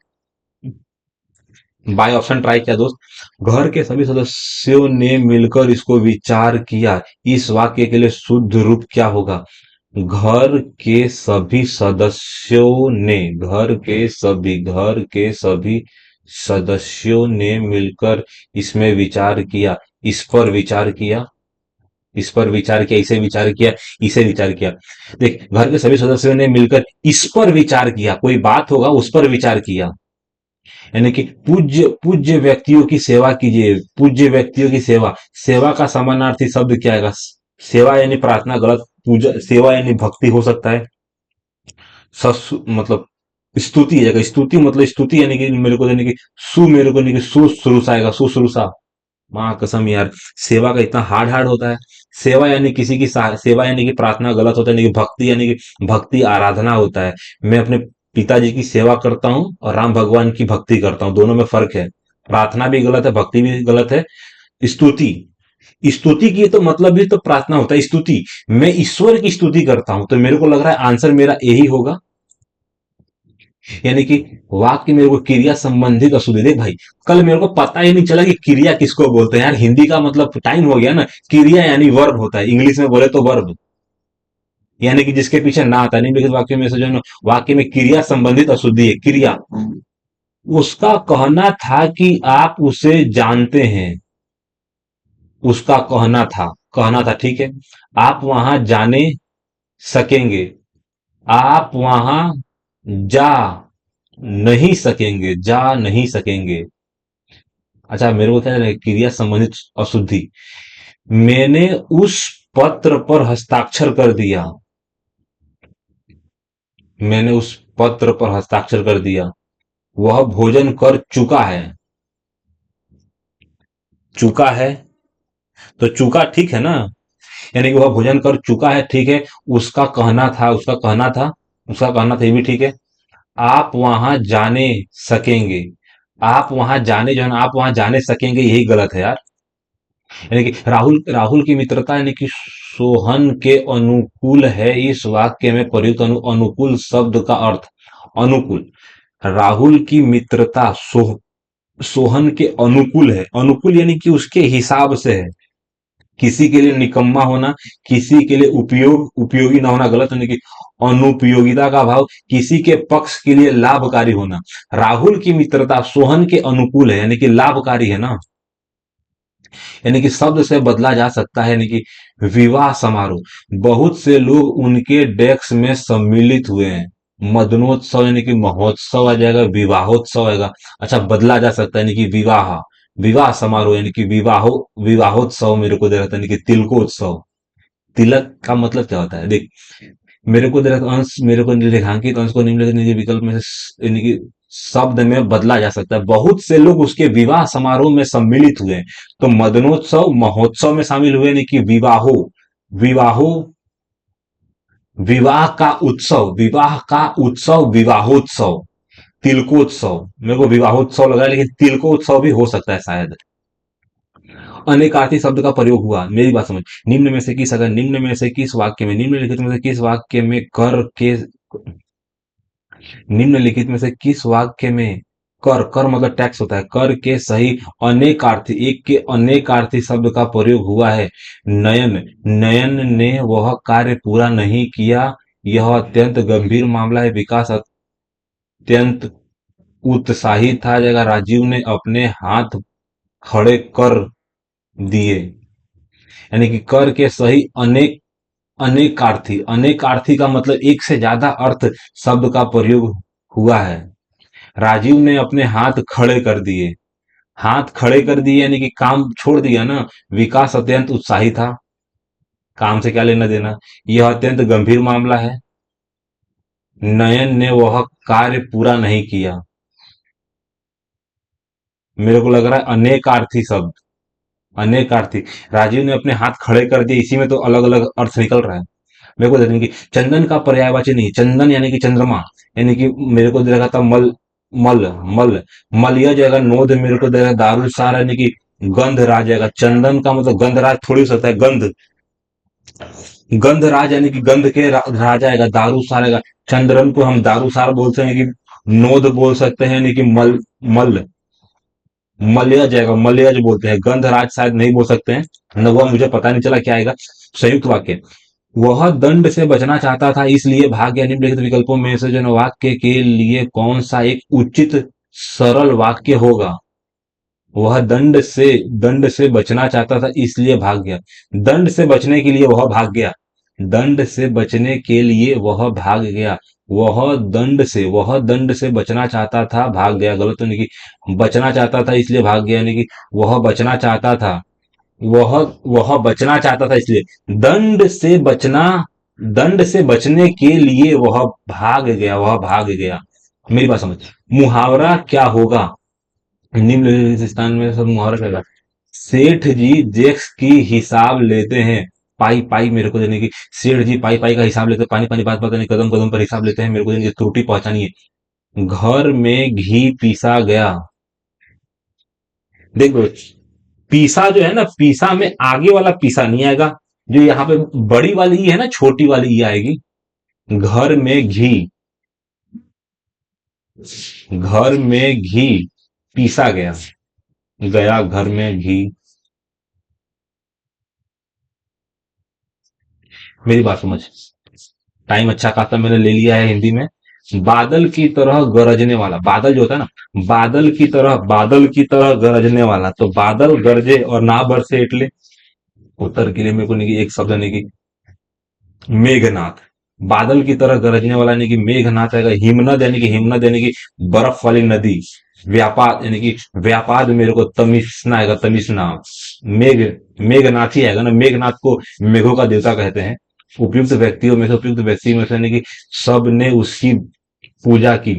बाय ऑप्शन ट्राई किया दोस्त। घर के सभी सदस्यों ने मिलकर इसको विचार किया, इस वाक्य के लिए शुद्ध रूप क्या होगा? घर के सभी सदस्यों ने, घर के सभी सदस्यों ने मिलकर इसमें विचार किया, इस पर विचार किया, इस पर विचार किया, इसे विचार किया, इसे विचार किया। देख, घर के सभी सदस्यों ने मिलकर इस पर विचार किया, कोई बात होगा उस पर विचार किया। यानी कि पूज्य पूज्य व्यक्तियों की सेवा कीजिए, पूज्य व्यक्तियों की सेवा, सेवा का समानार्थी शब्द क्या आएगा? सेवा यानी प्रार्थना गलत, पूजा सेवा यानी भक्ति हो सकता है, मतलब स्तुति है जाएगा, स्तुति मतलब स्तुति यानी कि मेरे को, यानी कि मेरे को, यानी कि सुश्रूषा आएगा, सुश्रूषा। माँ कसम यार, सेवा का इतना हार्ड हार्ड होता है। सेवा यानी किसी की सेवा यानी कि प्रार्थना गलत होता है, यानी कि भक्ति, यानी कि भक्ति आराधना होता है। मैं अपने पिताजी की सेवा करता हूँ और राम भगवान की भक्ति करता हूँ, दोनों में फर्क है। प्रार्थना भी गलत है, भक्ति भी गलत है। स्तुति, स्तुति की तो मतलब भी तो प्रार्थना होता है, स्तुति। मैं ईश्वर की स्तुति करता हूं, तो मेरे को लग रहा है आंसर मेरा यही होगा। यानी कि वाक्य मेरे को क्रिया संबंधित अशुद्धि। देख भाई, कल मेरे को पता ही नहीं चला कि क्रिया किसको बोलते हैं यार। हिंदी का मतलब टाइम हो गया ना। क्रिया यानी वर्ब होता है, इंग्लिश में बोले तो वर्ब, यानी कि जिसके पीछे ना आता। निम्नलिखित वाक्य में से जो है ना, वाक्य में क्रिया संबंधित अशुद्धि है, क्रिया। उसका कहना था कि आप उसे जानते हैं, उसका कहना था, ठीक है। आप वहां जाने सकेंगे, आप वहां जा नहीं सकेंगे, जा नहीं सकेंगे। अच्छा, मेरे को क्या है, क्रिया संबंधित अशुद्धि। मैंने उस पत्र पर हस्ताक्षर कर दिया, मैंने उस पत्र पर हस्ताक्षर कर दिया। वह भोजन कर चुका है, चुका है, तो चुका ठीक है ना। यानी कि वह भोजन कर चुका है, ठीक है। उसका कहना था, उसका कहना था, उसका कहना था, ये भी ठीक है। आप वहां जाने सकेंगे, आप वहां जाने, जो है ना, आप वहां जाने सकेंगे, यही गलत है यार। यानी कि राहुल राहुल की मित्रता यानी कि सोहन के अनुकूल है। इस वाक्य में प्रयुक्त अनुकूल शब्द का अर्थ अनुकूल। राहुल की मित्रता सोहन के अनुकूल है, अनुकूल यानी कि उसके हिसाब से है। किसी के लिए निकम्मा होना, किसी के लिए उपयोगी ना होना गलत, यानी कि अनुपयोगिता का भाव, किसी के पक्ष के लिए लाभकारी होना। राहुल की मित्रता सोहन के अनुकूल है, यानी कि लाभकारी है ना। यानी कि शब्द से बदला जा सकता है, यानी कि विवाह समारोह, बहुत से लोग उनके डेस्क में सम्मिलित हुए हैं। मदनोत्सव यानी कि महोत्सव आ जाएगा, विवाहोत्सव आएगा। अच्छा, बदला जा सकता है, यानी कि विवाह, विवाह समारोह यानी कि विवाहोत्सव मेरे को दे रहा था, यानी कि तिलकोत्सव। तिलक का मतलब क्या होता है? देख, मेरे को दे रहा था अंश, मेरे को रेखांकित अंश को निम्नलिखित निजी विकल्प में से, यानी कि शब्द में बदला जा सकता है। बहुत से लोग उसके विवाह समारोह में सम्मिलित हुए, तो मदनोत्सव महोत्सव में शामिल हुए, यानी कि विवाहो, विवाहो, विवाह का उत्सव, विवाह का उत्सव, विवाहोत्सव। तिलकोत्सव, मेरे को विवाहोत्सव लगा, लेकिन तिलकोत्सव भी हो सकता है शायद। अनेकार्थी शब्द का प्रयोग हुआ, मेरी बात समझ। निम्न में से किस, अगर निम्न में से किस वाक्य में, निम्नलिखित में से किस वाक्य में कर के, निम्नलिखित में से किस वाक्य में कर, कर मतलब टैक्स होता है, कर के सही अनेकार्थी, एक के अनेकार्थी शब्द का प्रयोग हुआ है। नयन, नयन ने वह कार्य पूरा नहीं किया, यह अत्यंत गंभीर मामला है। विकास अत्यंत उत्साही था, जगह राजीव ने अपने हाथ खड़े कर दिए। यानी कि कर के सही अनेक, अनेकार्थी, अनेकार्थी का मतलब एक से ज्यादा अर्थ शब्द का प्रयोग हुआ है। राजीव ने अपने हाथ खड़े कर दिए, हाथ खड़े कर दिए यानी कि काम छोड़ दिया ना। विकास अत्यंत उत्साही था, काम से क्या लेना देना। यह अत्यंत गंभीर मामला है। नयन ने वह कार्य पूरा नहीं किया। मेरे को लग रहा है अनेकार्थी शब्द, अनेकार्थी। राजीव ने अपने हाथ खड़े कर दिए, इसी में तो अलग अलग अर्थ निकल रहा है। मेरे को देखने की चंदन का पर्यायवाची नहीं, चंदन यानी कि चंद्रमा, यानी कि मेरे को देखा था मल, मल, मल, मल यह जाएगा नोद, मेरे को देखा दारुल सार यानी कि गंध राज जाएगा। चंदन का मतलब गंधराज थोड़ी हो सकता है, गंध, गंधराज यानी कि गंध के राजा आएगा, दारू सार आएगा। चंद्रन को हम दारू सार बोलते हैं कि नोद बोल सकते हैं, यानी कि मल, मल, मलयज आएगा, मलयज बोलते हैं। गंधराज शायद नहीं बोल सकते हैं, न हुआ, मुझे पता नहीं चला क्या आएगा। संयुक्त वाक्य, वह दंड से बचना चाहता था इसलिए भाग गया। निम्नलिखित विकल्पों में से जो वाक्य के लिए कौन सा एक उचित सरल वाक्य होगा? वह दंड से बचना चाहता था इसलिए भाग गया। दंड से बचने के लिए वह भाग गया। दंड से बचने के लिए वह भाग गया। वह दंड से बचना चाहता था, भाग गया, गलत तो नहीं कि बचना चाहता था इसलिए भाग गया, नहीं कि वह बचना चाहता था। वह वह बचना चाहता था इसलिए दंड से बचना, दंड से बचने के लिए वह भाग गया। मेरी बात समझ। मुहावरा क्या होगा? निम्नलिखित स्थान में सब मुहावरा क्या? सेठ जी जेक्स की हिसाब लेते हैं, पाई पाई मेरे को देने की। सेठ जी पाई पाई का हिसाब लेते हैं, पानी पानी बात बात नहीं, कदम कदम पर हिसाब लेते हैं, मेरे को देने की। त्रुटि पहचानिए। घर में घी पीसा गया। देखो, पीसा जो है ना, पीसा में आगे वाला पीसा नहीं आएगा। जो यहाँ पे बड़ी वाली ई है ना, छोटी वाली ई आएगी। घर में घी, घर में घी पीसा गया। गया घर में घी। मेरी बात समझ। टाइम अच्छा खासा मैंने ले लिया है हिंदी में। बादल की तरह गरजने वाला, बादल जो होता है ना, बादल की तरह गरजने वाला, तो बादल गरजे और ना बरसे इटले। उत्तर के लिए मेरे को नहीं कि एक शब्द नहीं कि मेघनाथ। बादल की तरह गरजने वाला यानी कि मेघनाथ आएगा। हिमनद यानी कि हिमनद यानी कि बर्फ वाली नदी। व्यापाद यानी कि व्यापाद, मेरे को तमिश्ना आएगा, तमिश्ना। मेघ, मेघनाथ ही आएगा ना। मेघनाथ को मेघों का देवता कहते हैं। उपयुक्त व्यक्तियों में से, उपयुक्त व्यक्ति में से यानी कि सब ने उसकी पूजा की।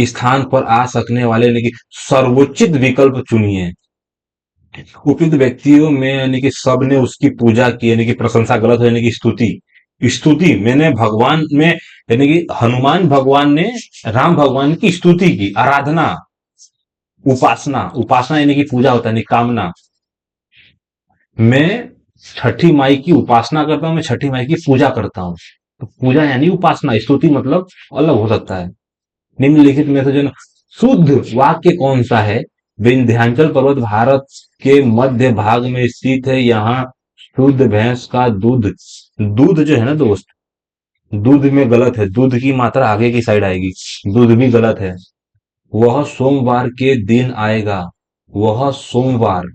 स्थान पर आ सकने वाले यानी कि सर्वोचित विकल्प चुनिए। उपयुक्त व्यक्तियों में यानी कि सब ने उसकी पूजा की, यानी कि प्रशंसा गलत है, यानी कि स्तुति। स्तुति मैंने भगवान में, यानी कि हनुमान भगवान ने राम भगवान की स्तुति की, आराधना। उपासना, उपासना यानी कि पूजा होता है, यानी कामना। मैं छठी माई की उपासना करता हूं, मैं छठी माई की पूजा करता हूं। तो पूजा यानी उपासना, स्तुति मतलब अलग हो सकता है। निम्नलिखित में से जो शुद्ध वाक्य कौन सा है? विंध्याचल पर्वत भारत के मध्य भाग में स्थित है। यहाँ शुद्ध भैंस का दूध, दूध जो है ना दोस्त, दूध में गलत है, दूध की मात्रा आगे की साइड आएगी। दूध भी गलत है। वह सोमवार के दिन आएगा। वह सोमवार,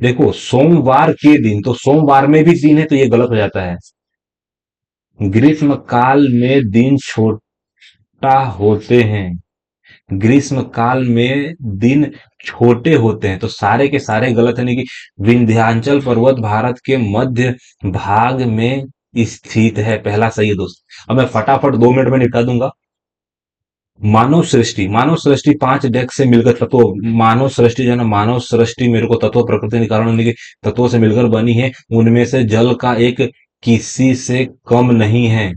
देखो सोमवार के दिन, तो सोमवार में भी दिन है, तो ये गलत हो जाता है। ग्रीष्म काल में दिन छोटा होते हैं। ग्रीष्म काल में दिन छोटे होते हैं, तो सारे के सारे गलत है, नहीं कि विंध्याचल पर्वत भारत के मध्य भाग में स्थित है, पहला सही है दोस्त। अब मैं फटाफट 2 मिनट में निपटा दूंगा। मानव सृष्टि, मानव सृष्टि 5 डेक से मिलकर तत्व, मानव सृष्टि जो है ना, मानव सृष्टि मेरे को तत्व प्रकृति के कारण यानी कि तत्वों से मिलकर बनी है। उनमें से जल का एक किसी से कम नहीं है।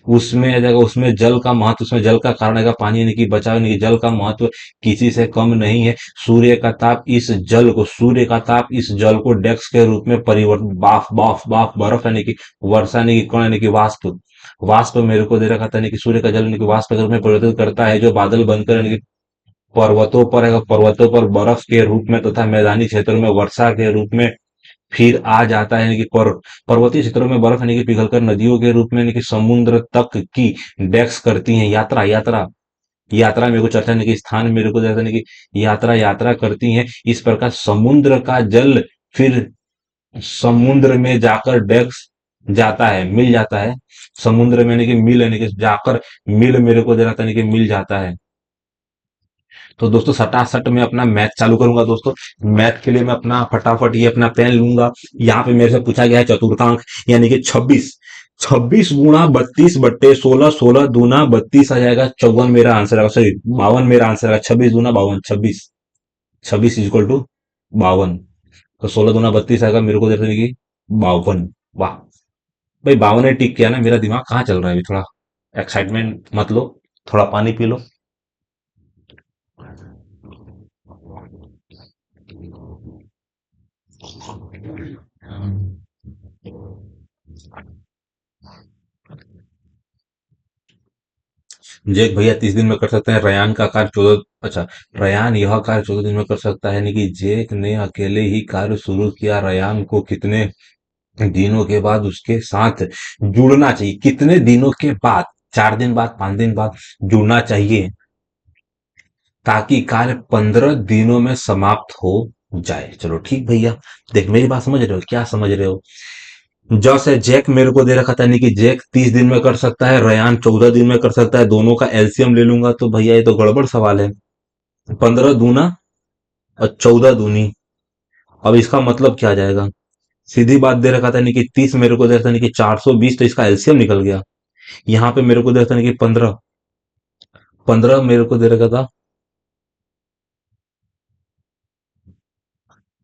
उसमें आ जाएगा, उसमें जल का महत्व, उसमें जल का कारण आएगा पानी, यानी कि बचाव, यानी कि जल का महत्व किसी से कम नहीं है। सूर्य का ताप इस जल को डेक्स के रूप में परिवर्तन, बाफ बाफ बाफ, बर्फ यानी कि वर्षा, यानी कि कण, यानी कि वाष्प। वाष्प मेरे को दे रखा था, यानी कि सूर्य का जल यानी कि वाष्प के रूप में परिवर्तित करता है, जो बादल बनकर यानी कि पर्वतों पर है, पर्वतों पर बर्फ के रूप में तथा मैदानी क्षेत्रों में वर्षा के रूप में फिर आ जाता है, यानी कि पर्वतीय क्षेत्रों में बर्फ यानी कि पिघलकर नदियों के रूप में यानी कि समुद्र तक की डेक्स करती हैं। यात्रा, यात्रा, यात्रा मेरे को चर्चा यानी कि स्थान मेरे को यानी कि यात्रा, यात्रा करती हैं। इस प्रकार समुद्र का जल फिर समुद्र में जाकर डेक्स जाता है, मिल जाता है। समुद्र में यानी कि मिल, यानी कि जाकर मिल मेरे को दे रहा था, यानी कि मिल जाता है। तो दोस्तों सटासट मैं अपना मैथ चालू करूंगा दोस्तों। मैथ के लिए मैं अपना फटाफट ये अपना पेन लूंगा। यहाँ पे मेरे से पूछा गया है चतुर्थांक, यानी कि 26। 26 गुणा 32 बट्टे 16, 16 दूना 32 आ जाएगा। 54 मेरा आंसर आएगा, सॉरी 52 मेरा आंसर आएगा। 26 दूना 52, 26, 26 = 52। तो 16 दूना 32 आएगा, मेरे को देखने की 52। वाह भाई, 52 ने टिक किया ना। मेरा दिमाग कहाँ चल रहा है अभी, थोड़ा एक्साइटमेंट मत लो, थोड़ा पानी पी लो। जेक भैया 30 दिन में कर सकते हैं, रयान का कार्य 14, अच्छा, रयान यह कार्य 14 दिन में कर सकता है, यानी कि जेक ने अकेले ही कार्य शुरू किया, रयान को कितने दिनों के बाद उसके साथ जुड़ना चाहिए, कितने दिनों के बाद, 4 दिन बाद, 5 दिन बाद जुड़ना चाहिए, ताकि कार्य 15 दिनों में समाप्त हो जाए। चलो ठीक भैया। देख मेरी बात समझ रहे हो, क्या समझ रहे हो? जैसे जैक मेरे को दे रखा था, यानी कि जैक 30 दिन में कर सकता है, रयान 14 दिन में कर सकता है, दोनों का एलसीएम ले लूंगा तो भैया ये तो गड़बड़ सवाल है। 15 दूना और 14 दूनी, अब इसका मतलब क्या आ जाएगा? सीधी बात दे रखा था, यानी कि 30 मेरे को दे रखा था, यानी कि 420, तो इसका एलसीएम निकल गया। यहाँ पे मेरे को दे रखा था, यानी कि 15, 15 मेरे को दे रखा था,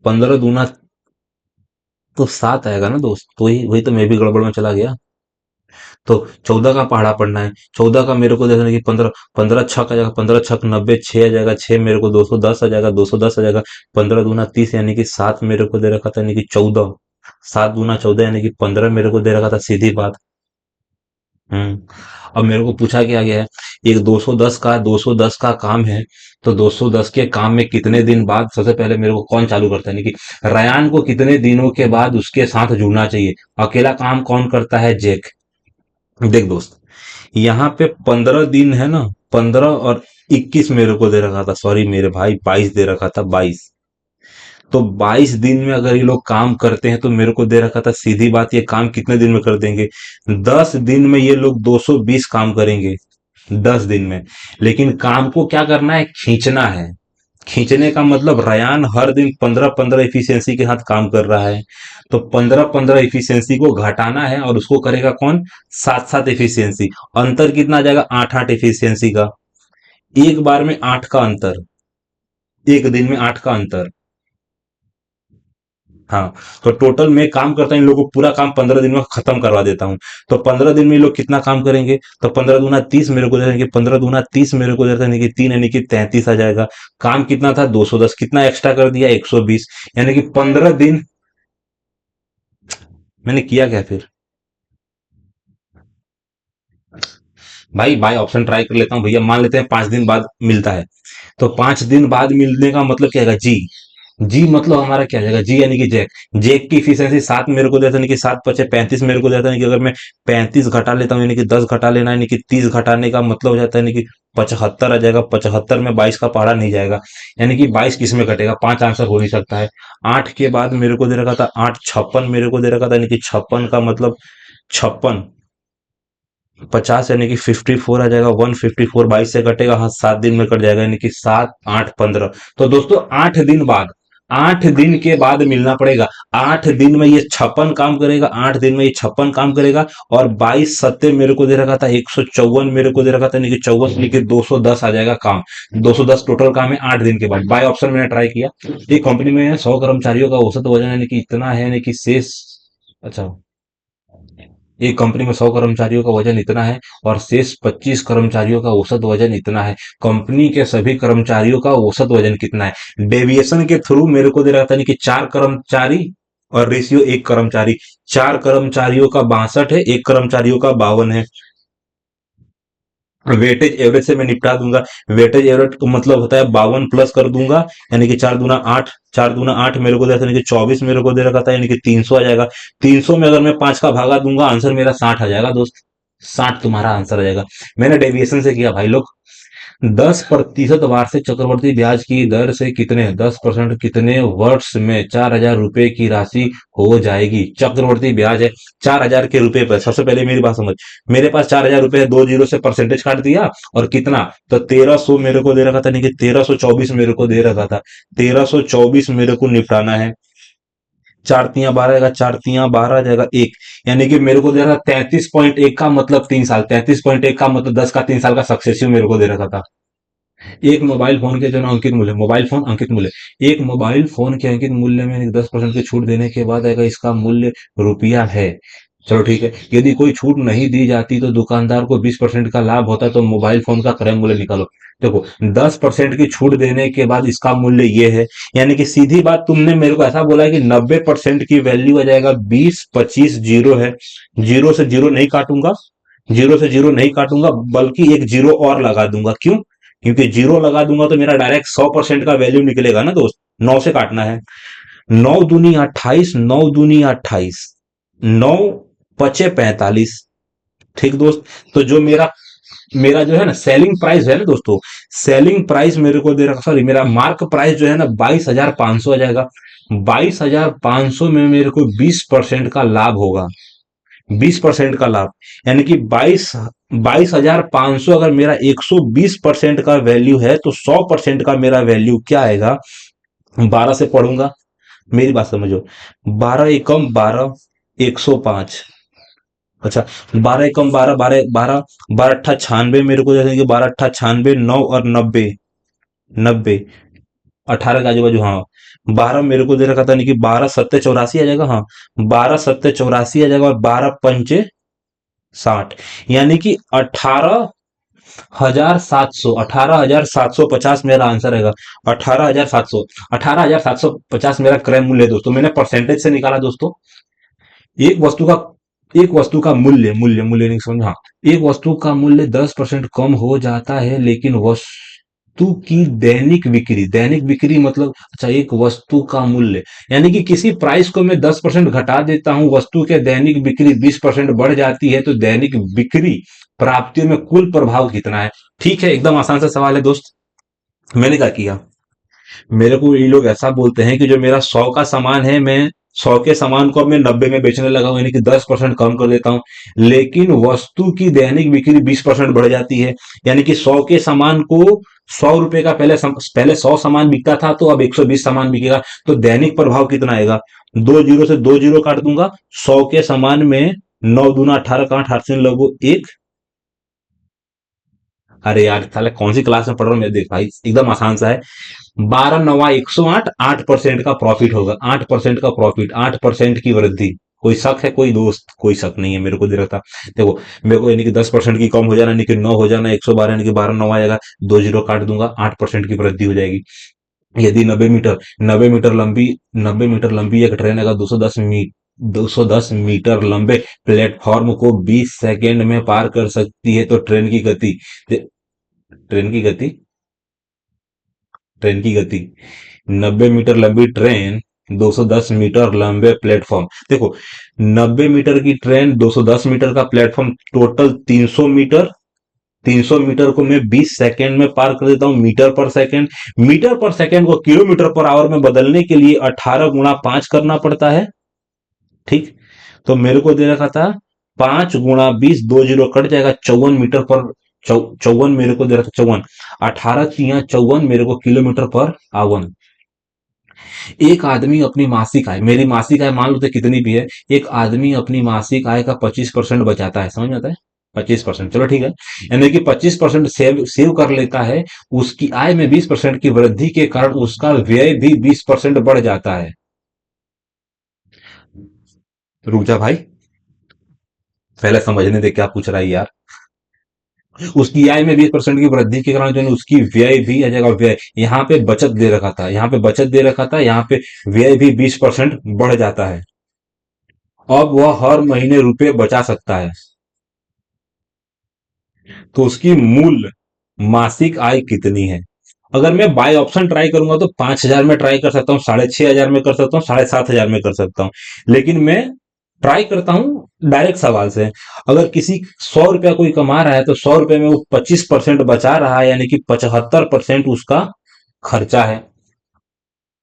15 दूना तो 7 आएगा ना दोस्त, तो वही वही तो मैं भी गड़बड़ में चला गया। तो 14 का पहाड़ा पढ़ना है, 14 का मेरे को देखना कि 15, 15 छक आ जाएगा, 15 छक 90, 6 आ जाएगा, 6 मेरे को 210 आ जाएगा, 210 आ जाएगा, 15 दूना 30, यानी कि 7 मेरे को दे रखा था, यानी कि 14, 7 दूना 14, यानी कि 15 मेरे को दे रखा था, सीधी बात। अब मेरे को पूछा क्या गया है, एक 210 का काम है, तो 210 के काम में कितने दिन बाद सबसे पहले मेरे को कौन चालू करता है, यानी कि रयान को कितने दिनों के बाद उसके साथ जुड़ना चाहिए, अकेला काम कौन करता है, जेक। देख दोस्त, यहाँ पे 15 दिन है ना, 15 और 21 मेरे को दे रखा था, सॉरी मेरे भाई 22 दे रखा था, 22। तो 22 दिन में अगर ये लोग काम करते हैं तो मेरे को दे रखा था, सीधी बात, ये काम कितने दिन में कर देंगे? 10 दिन में ये लोग 220 काम करेंगे, 10 दिन में। लेकिन काम को क्या करना है, खींचना है। खींचने का मतलब रयान हर दिन 15-15 इफिशियंसी के साथ काम कर रहा है, तो 15-15 इफिशियंसी को घटाना है, और उसको करेगा कौन? 7-7 इफिशियंसी। अंतर कितना आ जाएगा? 8-8 इफिशियंसी का। एक बार में 8 का अंतर, एक दिन में 8 का अंतर। हाँ, तो टोटल मैं काम करता हूँ, इन लोगों को पूरा काम 15 दिन में खत्म करवा देता हूँ। तो 15 दिन में ये लोग कितना काम करेंगे? तो 15 दूना 30 मेरे को दे देंगे, 15 दूना 30 मेरे को दे देंगे, 3 यानी कि 33 आ जाएगा। काम कितना था? 210, कितना एक्स्ट्रा कर दिया? 120, यानी कि 15 दिन। मैंने किया क्या फिर? भाई बाय ऑप्शन ट्राई कर लेता हूँ भैया, मान लेते हैं 5 दिन बाद मिलता है, तो 5 दिन बाद मिलने का मतलब क्या है, जी। जी मतलब हमारा क्या जाएगा, जी यानी कि जैक। जैक की इफिशियंसी 7 मेरे को देता है, यानी कि 7 × 5 = 35 मेरे को देता है, यानी कि अगर मैं 35 घटा लेता हूँ, यानी कि 10 घटा लेना, यानी कि 30 घटाने का मतलब हो जाता है, यानी कि 75 आ जाएगा। 75 में 22 का पहाड़ा नहीं जाएगा, यानी कि 22 किस में कटेगा, 5 आंसर हो नहीं सकता है। 8 के बाद मेरे को दे रखा था 8, 56 मेरे को दे रखा था, यानी कि 56 का मतलब 56, 50 यानी कि 54 आ जाएगा, 154 22 से कटेगा, हाँ 7 दिन में कट जाएगा, यानी कि 7 8 15। तो दोस्तों 8 दिन बाद, 8 दिन के बाद मिलना पड़ेगा। 8 दिन में ये 56 काम करेगा, 8 दिन में ये 56 काम करेगा, और 22 सत्ते मेरे को दे रखा था, 154 मेरे को दे रखा था, यानी कि 54 यानी कि 210 आ जाएगा काम। 210 टोटल काम है 8 दिन के बाद। बाय ऑप्शन मैंने ट्राई किया। ये कंपनी में 100 कर्मचारियों का औसत वजन यानी कि इतना है, यानी कि शेष, अच्छा, एक कंपनी में 100 कर्मचारियों का वजन इतना है, और शेष 25 कर्मचारियों का औसत वजन इतना है। कंपनी के सभी कर्मचारियों का औसत वजन कितना है? डेविएशन के थ्रू मेरे को दे रहा था, नहीं कि 4 कर्मचारी और रेशियो 1 कर्मचारी। 4 कर्मचारियों का 62 है, 1 कर्मचारियों का 52 है। वेटेज एवरेज से मैं निपटा दूंगा। वेटेज एवरेज का मतलब होता है 52 प्लस कर दूंगा, यानी कि 4 दूना 8, 4 दूना 8 मेरे को दे, यानी कि 24 मेरे को दे रखा था, यानी कि 300 आ जाएगा। 300 में अगर मैं 5 का भागा दूंगा, आंसर मेरा 60 आ जाएगा दोस्त। 60 तुम्हारा आंसर आ जाएगा। मैंने डेविएशन से किया भाई लोग। 10% वार्षिक चक्रवृद्धि ब्याज की दर से कितने, 10% कितने वर्ष में 4,000 रुपए की राशि हो जाएगी? चक्रवृद्धि ब्याज है 4,000 के रुपए पर। सबसे पहले मेरी बात समझ, मेरे पास 4,000 रुपए है, 2 जीरो से परसेंटेज काट दिया, और कितना, तो 1300 मेरे को दे रखा था, नहीं कि 1324 मेरे को दे रखा था। 1324 मेरे को निपटाना है। 4 × 3 = 12 आएगा, 4 × 3 = 12 आ जाएगा, एक, यानी कि मेरे को दे रहा था 33.1 का मतलब 3 साल, 33.1 का मतलब 10 का 3 साल का सक्सेसिव मेरे को दे रखा था। एक मोबाइल फोन के जो ना अंकित मूल्य, मोबाइल फोन अंकित मूल्य, एक मोबाइल फोन के अंकित मूल्य में 10% की छूट देने के बाद आएगा, इसका मूल्य रुपया है। चलो ठीक है, यदि कोई छूट नहीं दी जाती तो दुकानदार को 20% का लाभ होता, तो मोबाइल फोन का क्रय मूल्य निकालो। देखो 10% की छूट देने के बाद इसका मूल्य ये है, यानी कि सीधी बात, तुमने मेरे को ऐसा बोला है कि 90% की वैल्यू आ जाएगा 20, 25 जीरो है, जीरो से जीरो नहीं काटूंगा, जीरो से जीरो नहीं काटूंगा, बल्कि एक जीरो और लगा दूंगा। क्यों? क्योंकि जीरो लगा दूंगा तो मेरा डायरेक्ट 100% का वैल्यू निकलेगा ना दोस्त। 9 से काटना है। 9 दूनी 28, 9 दूनी 28, 9 पचे 45। ठीक दोस्त। तो जो मेरा मेरा जो है ना सेलिंग प्राइस है ना दोस्तों, सेलिंग प्राइस मेरे को दे रखा, सॉरी मेरा मार्क प्राइस जो है ना 22,500 आ जाएगा। 22,500 में मेरे को 20% का लाभ होगा। 20% का लाभ, यानी कि 22,500 अगर मेरा 120% का वैल्यू है तो 100% का मेरा वैल्यू क्या आएगा? 12 से पढ़ूंगा, मेरी बात समझो। 12 एकम 12, 105। अच्छा, 12 एकम 12, 12 12, 12 अट्ठा 96 मेरे को, जैसे कि 12 अट्ठा 96, 9 और 90, 90, 18 के आजू बाजू, हाँ। 12 मेरे को दे रखा था, नहीं कि 12 सत्ते 84 आ जाएगा, हाँ। 12 सत्ते 84 आ जाएगा, और 12 पंचे 60, यानी कि 18,700, 18,750 मेरा आंसर रहेगा। 18,700, 18,750 मेरा क्रय मूल्य है दोस्तों। मैंने परसेंटेज से निकाला दोस्तों। एक वस्तु का एक वस्तु का मूल्य मूल्य मूल्य नहीं समझ, हाँ। एक वस्तु का मूल्य 10% कम हो जाता है, लेकिन वस्तु की दैनिक बिक्री मतलब, अच्छा, एक वस्तु का मूल्य, यानी कि किसी प्राइस को मैं 10% घटा देता हूं, वस्तु के दैनिक बिक्री 20% बढ़ जाती है, तो दैनिक बिक्री प्राप्तियों में कुल प्रभाव कितना है? ठीक है, एकदम आसान सा सवाल है दोस्त। मैंने क्या किया, मेरे को ये लोग ऐसा बोलते हैं कि जो मेरा 100 का सामान है, मैं 100 के सामान को अब मैं 90 में बेचने लगा हूं, यानी कि 10% कम कर देता हूं। लेकिन वस्तु की दैनिक बिक्री 20% बढ़ जाती है, यानी कि 100 के सामान को, 100 रुपए का पहले 100 सामान बिकता था, तो अब 120 सामान बिकेगा। तो दैनिक प्रभाव कितना आएगा? दो जीरो से दो जीरो काट दूंगा। 100 के सामान में 9 दूना 18 का 8 से लगो एक। अरे यार साले कौन सी क्लास में पढ़ रहा हूँ मैं, देख भाई एकदम आसान सा है। 12 9 108, 8% का प्रॉफिट होगा। 8% का प्रॉफिट, 8% की वृद्धि। कोई शक है कोई दोस्त? कोई शक नहीं है, मेरे को दे रखा। देखो, मेरे को यानी कि 10% की कम हो जाना, यानी कि 9 हो जाना, 112, यानी कि 12 9 आ जाएगा। दो जीरो काट दूंगा, 8% की वृद्धि हो जाएगी। यदि 90 मीटर, 90 मीटर लंबी एक ट्रेन अगर 210 मीटर लंबे प्लेटफॉर्म को 20 सेकेंड में पार कर सकती है, तो ट्रेन की गति ट्रेन की गति 90 मीटर लंबी ट्रेन, 210 मीटर लंबे प्लेटफॉर्म, देखो, 90 मीटर की ट्रेन, 210 मीटर का प्लेटफॉर्म, टोटल 300 मीटर। 300 मीटर को मैं 20 सेकेंड में पार कर देता हूं, मीटर पर सेकेंड। मीटर पर सेकेंड को किलोमीटर पर आवर में बदलने के लिए 18 × 5 करना पड़ता है। ठीक। तो मेरे को दे रखा था 5 × 20, दो जीरो कट जाएगा, 54 मीटर पर, 54 मेरे को दे रखा था, 54। 18 × 3 = 54 मेरे को किलोमीटर पर आवन। एक आदमी अपनी मासिक आय, मेरी मासिक आय मान लो तो कितनी भी है, एक आदमी अपनी मासिक आय का 25% बचाता है, समझ में आता है? 25%, चलो ठीक है। यानी कि 25% सेव सेव कर लेता है। उसकी आय में 20% की वृद्धि के कारण उसका व्यय भी 20% बढ़ जाता है। रुक जा भाई, पहले समझने दे क्या पूछ रहा है यार। उसकी आय में 20% की वृद्धि के कारण जो है उसकी व्यय भी आ जाएगा। व्यय, यहाँ पे बचत दे रखा था, यहाँ पे बचत दे रखा था, यहाँ पे व्यय भी 20% बढ़ जाता है। अब वह हर महीने रुपए बचा सकता है। तो उसकी मूल मासिक आय कितनी है? अगर मैं बाय ऑप्शन ट्राई करूंगा तो 5,000 में ट्राई कर सकता हूँ, 6,500 में कर सकता हूँ, 7,500 में कर सकता हूँ। लेकिन मैं ट्राई करता हूं डायरेक्ट सवाल से। अगर किसी 100 रुपया कोई कमा रहा है, तो 100 रुपए में वो 25% बचा रहा है, यानी कि 75% उसका खर्चा है।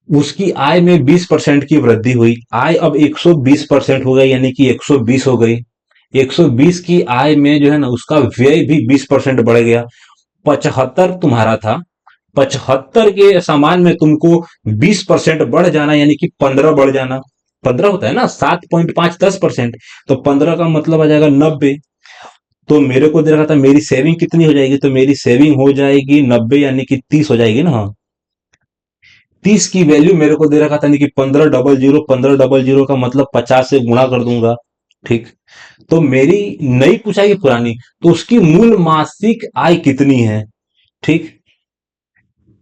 उसकी आय में 20% की वृद्धि हुई, आय अब 120% हो गई, यानी कि 120 हो गई। 120 की आय में जो है ना उसका व्यय भी 20% बढ़ गया। 75 तुम्हारा था, 75 के सामान में तुमको 20% बढ़ जाना, यानी कि 15 बढ़ जाना। 15 होता है ना, 7.5 10%। तो 15 का मतलब आ जाएगा 90। तो मेरे को दे रखा था मेरी सेविंग कितनी हो जाएगी, तो मेरी सेविंग हो जाएगी 90, यानी कि 30 हो जाएगी ना, हाँ। 30 की वैल्यू मेरे को दे रखा था, यानी कि 1500, 1500 का मतलब 50 से गुणा कर दूंगा। ठीक। तो मेरी नई पूछाएगी पुरानी, तो उसकी मूल मासिक आय कितनी है? ठीक।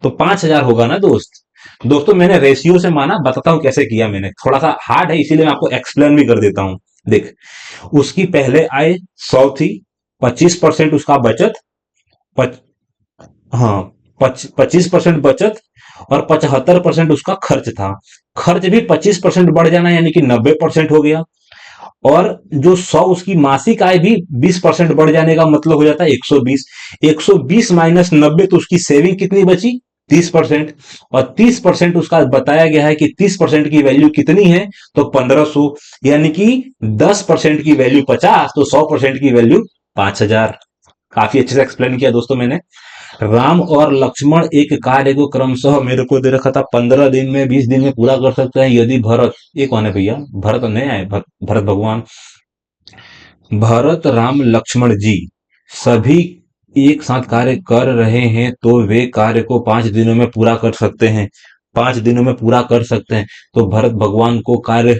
तो 5,000 होगा ना दोस्त। दोस्तों मैंने रेशियो से माना, बताता हूं कैसे किया मैंने, थोड़ा सा हार्ड है इसीलिए मैं आपको एक्सप्लेन भी कर देता हूं। देख, उसकी पहले आय 100 थी, 25% उसका बचत, पच, हाँ, 25% बचत और 75% उसका खर्च था। खर्च भी 25% बढ़ जाना यानी कि 90% हो गया। और जो 100 उसकी मासिक आय भी 20% बढ़ जाने का मतलब हो जाता है 120। 120 माइनस 90 तो उसकी सेविंग कितनी बची? 30%। और 30% उसका बताया गया है कि 30% की वैल्यू कितनी है? तो 1500। यानी कि 10% की वैल्यू 50 तो 100% की वैल्यू 5000। काफी अच्छे से एक्सप्लेन किया दोस्तों मैंने। राम और लक्ष्मण एक कार्य को क्रमशः मेरे को दे रखा था 15 दिन में, 20 दिन में पूरा कर सकते हैं यदि भरत, ये कौन है भैया? भरत नहीं आए, भरत भगवान। भरत राम लक्ष्मण जी सभी एक साथ कार्य कर रहे हैं तो वे कार्य को 5 दिनों में पूरा कर सकते हैं। 5 दिनों में पूरा कर सकते हैं तो भरत भगवान को कार्य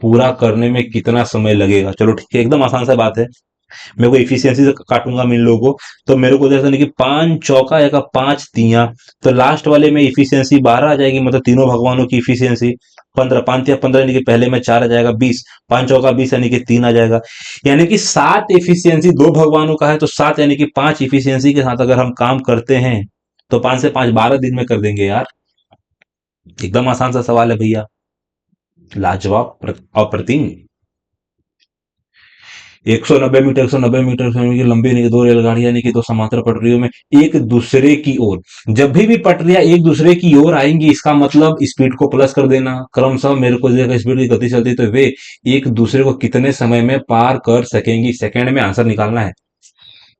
पूरा करने में कितना समय लगेगा? चलो ठीक है, एकदम आसान सा बात है। मेरे को इफिशियंसी से काटूंगा मैं इन लोगों को। तो मेरे को जैसे नहीं कि 5 चौका या 5 तिया, तो लास्ट वाले में इफिशियंसी 12 आ जाएगी, मतलब तीनों भगवानों की इफिशियंसी 15। 5 तिया 15 यानी कि पहले में 4 आ जाएगा 20। 5 चौका 20 यानी कि 3 आ जाएगा। यानी कि 7 इफिशियंसी दो भगवानों का है, तो 7 यानी कि 5 इफिशियंसी के साथ अगर हम काम करते हैं तो 5 से 5 12 दिन में कर देंगे यार। एकदम आसान सा सवाल है भैया। लाजवाब, अप्रतिम। 190 मीटर, 190 मीटर की लंबी यानी कि दो रेलगाड़ियां यानी कि दो समांतर पटरियों में एक दूसरे की ओर, जब भी पटरियां एक दूसरे की ओर आएंगी इसका मतलब स्पीड को प्लस कर देना। क्रमशः मेरे को देखा स्पीड की गति चलती तो वे एक दूसरे को कितने समय में पार कर सकेंगी? सेकंड में आंसर निकालना है।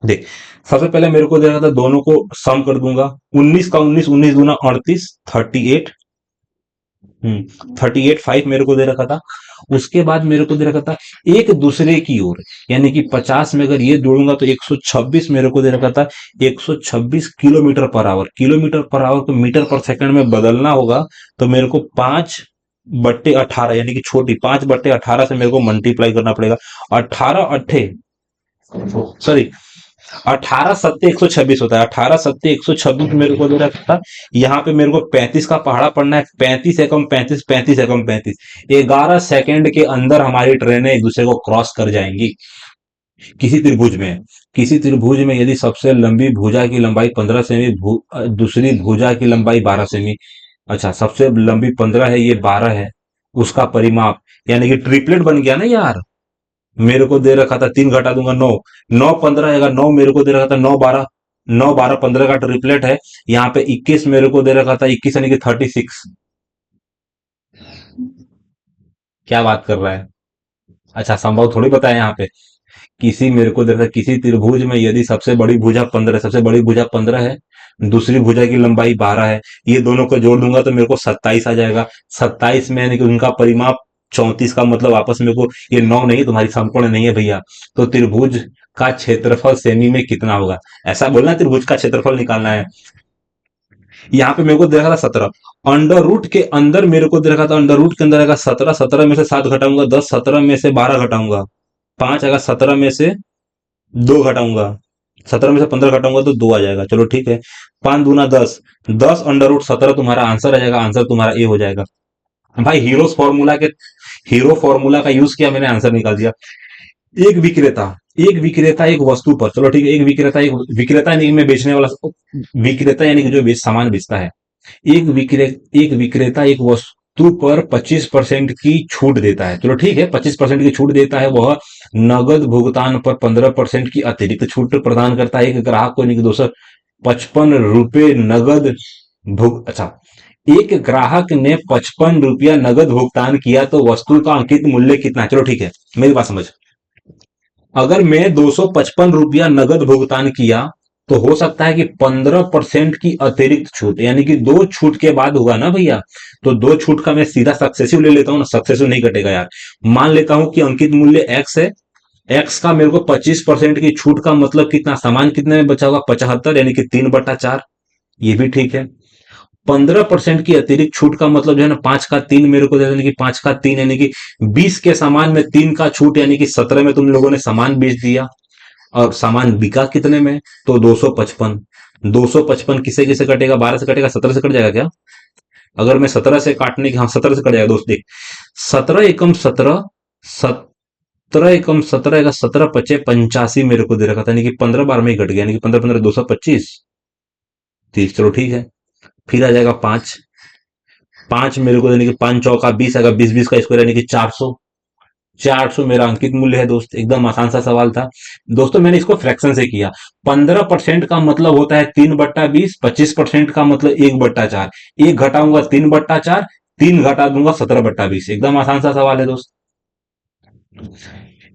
देख, सबसे पहले मेरे को देखा था दोनों को सम कर दूंगा। 19 का 19, 19 दूना 38, 38। 38 5 मेरे को दे रखा था। उसके बाद मेरे को दे रखा था एक दूसरे की ओर, यानी कि 50 में अगर ये जोड़ूंगा तो 126 मेरे को दे रखा था। 126 kilometre per hour, kilometre per hour को मीटर पर सेकंड में बदलना होगा। तो मेरे को 5/18 यानी कि छोटी 5/18 से मेरे को मल्टीप्लाई करना पड़ेगा। 18 अट्ठे, सॉरी, 18 सत्ते 126 होता है। 18 सत्ते 126 मेरे को दे रखा था। यहाँ पे मेरे को 35 का पहाड़ा पड़ना है। 35 एकम 35, 35 एकम 35, 11 सेकेंड के अंदर हमारी ट्रेनें एक दूसरे को क्रॉस कर जाएंगी। किसी त्रिभुज में, किसी त्रिभुज में यदि सबसे लंबी भुजा की लंबाई 15 सेमी, दूसरी भुजा की लंबाई 12 सेमी। अच्छा, सबसे लंबी 15 है, ये 12 है। उसका परिमाप यानी कि ट्रिपलेट बन गया ना यार। मेरे को दे रखा था 3 घटा दूंगा 9, 9 15 आएगा। 9 मेरे को दे रखा था 9 12, 9 12 15 का ट्रिपलेट है। यहाँ पे 21 मेरे को दे रखा था, 21 यानी कि 36। क्या बात कर रहा है? अच्छा, संभव थोड़ी बताया यहाँ पे। किसी मेरे को दे रखा है किसी त्रिभुज में यदि सबसे बड़ी भुजा 15, सबसे बड़ी भुजा 15 है, दूसरी भुजा की लंबाई 12 है, ये दोनों को जोड़ दूंगा तो मेरे को 27 आ जाएगा। 27 में यानी कि उनका परिमाप 34 का मतलब आपस में को ये 9 नहीं, तुम्हारी समकोण नहीं है भैया। तो त्रिभुज का क्षेत्रफल सेमी में कितना होगा? ऐसा बोलना है, त्रिभुज का क्षेत्रफल निकालना है। यहाँ पे मेरे को दे रखा था 17। अंडर रूट के अंदर मेरे को दे रखा था, अंडर रूट के अंदर आएगा 17। 17 में से 7 घटाऊंगा 10, 17 में से 12 घटाऊंगा 5 आएगा, 17 में से 2 घटाऊंगा, 17 में से 15 घटाऊंगा तो 2 आ जाएगा। चलो ठीक है। 5 दूना 10, 10 अंडर रूट 17 तुम्हारा आंसर आ जाएगा। आंसर तुम्हारा ए हो जाएगा भाई। हीरो फॉर्मूला का यूज किया, मैंने आंसर निकाल दिया। एक विक्रेता, एक विक्रेता एक वस्तु पर, चलो ठीक है, एक विक्रेता यानी कि मैं बेचने वाला, विक्रेता यानी कि जो सामान बेचता है। एक विक्रेता एक वस्तु पर 25% की छूट देता है। चलो ठीक है, 25% की छूट देता है। वह नगद भुगतान पर 15% की अतिरिक्त छूट प्रदान करता है एक ग्राहक को, यानी कि 255 रुपये नगद अच्छा, एक ग्राहक ने 55 रुपया नगद भुगतान किया तो वस्तु का अंकित मूल्य कितना है? चलो ठीक है, मेरी बात समझ। अगर मैं 255 रुपया नगद भुगतान किया तो हो सकता है कि 15% की अतिरिक्त छूट, यानी कि 2 छूट के बाद होगा ना भैया। तो 2 छूट का मैं सीधा सक्सेसिव ले लेता हूं ना, सक्सेसिव नहीं कटेगा यार। मान लेता हूं कि अंकित मूल्य एक्स है। एक्स का मेरे को 25% की छूट का मतलब कितना, सामान कितने में बचा होगा? 75, यानी कि 3/4। ये भी ठीक है। 15% की अतिरिक्त छूट का मतलब जो है ना, 5 का 3 मेरे को दे देना कि 5 का 3 यानी कि 20 के सामान में 3 का छूट, यानी कि 17 में तुम लोगों ने सामान बेच दिया। और सामान बिका कितने में? तो 255। 255 किसे किसे कटेगा? 12 से कटेगा, 17 से कट जाएगा क्या? अगर मैं 17 से काटने की, हाँ 17 से कट जाएगा दोस्त। देख, 17 एकम 17, 17 एकम 17 का 17 × 5 = 85 मेरे को दे रखा था, यानी कि 15 बार में ही घट गया, यानी कि 15 × 15 = 225, 30। चलो ठीक है। फिर आ जाएगा 5। 5 मेरे को, यानी कि 5 × 4 = 20 आएगा, 20 का स्क्वायर यानी कि 400। 400 मेरा अंकित मूल्य है दोस्त। एकदम आसान सा सवाल था दोस्तों, मैंने इसको फ्रैक्शन से किया। 15% का मतलब होता है 3/20, 25% का मतलब 1/4, एक घटाऊंगा 3/4, तीन घटा दूंगा 17/20। एकदम आसान सा सवाल है दोस्त।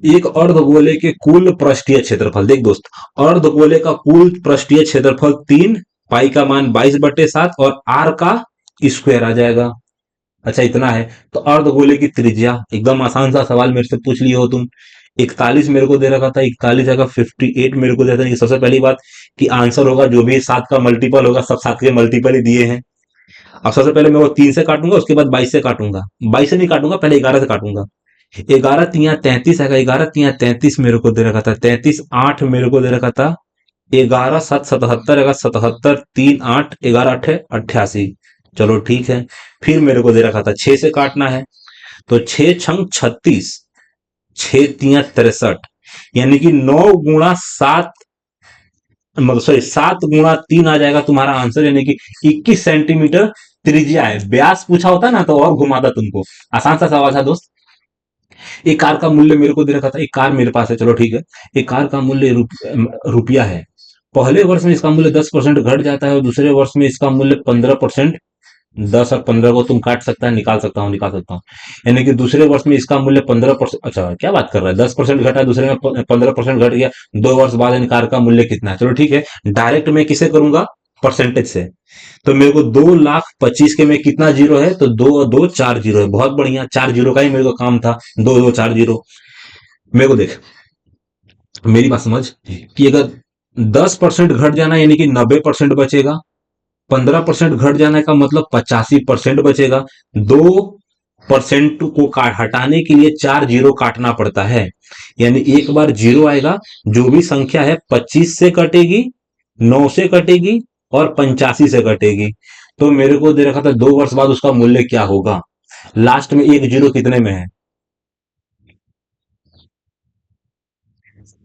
एक अर्धगोले के कुल पृष्ठीय क्षेत्रफल, देख दोस्त, अर्धगोले का कुल पृष्ठीय क्षेत्रफल 3, पाई का मान 22/7 और आर का स्क्वायर आ जाएगा। अच्छा इतना है। तो अर्धगोले की त्रिज्या, एकदम आसान सा सवाल मेरे से पूछ लिए हो तुम। 41 मेरे को दे रखा था, 41 जगह 58 मेरे को देता है। सबसे पहली बात कि आंसर होगा जो भी 7 का मल्टीपल होगा, सब 7 के मल्टीपल ही दिए हैं। अब सबसे पहले मैं वो 3 से काटूंगा, उसके बाद 22 से काटूंगा। 22 से नहीं काटूंगा, पहले 11 से काटूंगा। 11×3 = 33 है। 11×3 = 33 मेरे को दे रखा था। 33 8 मेरे को दे रखा था। 11×7 = 77 है। 77 3 8, 11×8 = 88। चलो ठीक है। फिर मेरे को दे रखा था 6 से काटना है, तो 6×6 = 36, 6×3 = 63, यानी कि 9×7, मतलब सॉरी 7×3 आ जाएगा तुम्हारा आंसर, यानी कि 21 सेंटीमीटर त्रिज्या है। व्यास पूछा होता ना तो और घुमाता तुमको। आसान सा सवाल था दोस्त। एक कार का मूल्य मेरे को दे रखा था, एक कार मेरे पास है, चलो ठीक है। एक कार का मूल्य रुपया है। पहले वर्ष में इसका मूल्य 10% घट जाता है और दूसरे वर्ष में इसका मूल्य 15%। 10 और 15 को तुम काट सकता है, निकाल सकता हूँ, निकाल सकता हूँ। यानी कि दूसरे वर्ष में इसका मूल्य 15%। अच्छा क्या बात कर रहा है, 10% घटा, दूसरे में 15% घट गया। 2 वर्ष बाद इन कार का मूल्य कितना है? चलो ठीक है। डायरेक्ट मैं किसे करूंगा? परसेंटेज से। तो मेरे को 2,25,000 के में कितना जीरो है? तो 2 2 4 जीरो है। बहुत बढ़िया, 4 जीरो का ही मेरे को काम था। 2 2 4 जीरो। मेरे को देख, मेरी बात समझ कि अगर 10% घट जाना यानी कि 90% बचेगा। 15% घट जाने का मतलब 85% बचेगा। 2% को हटाने के लिए 4 जीरो काटना पड़ता है। यानी एक बार जीरो आएगा, जो भी संख्या है 25 से कटेगी, 9 से कटेगी और 85 से कटेगी। तो मेरे को दे रखा था 2 वर्ष बाद उसका मूल्य क्या होगा। लास्ट में एक जीरो कितने में है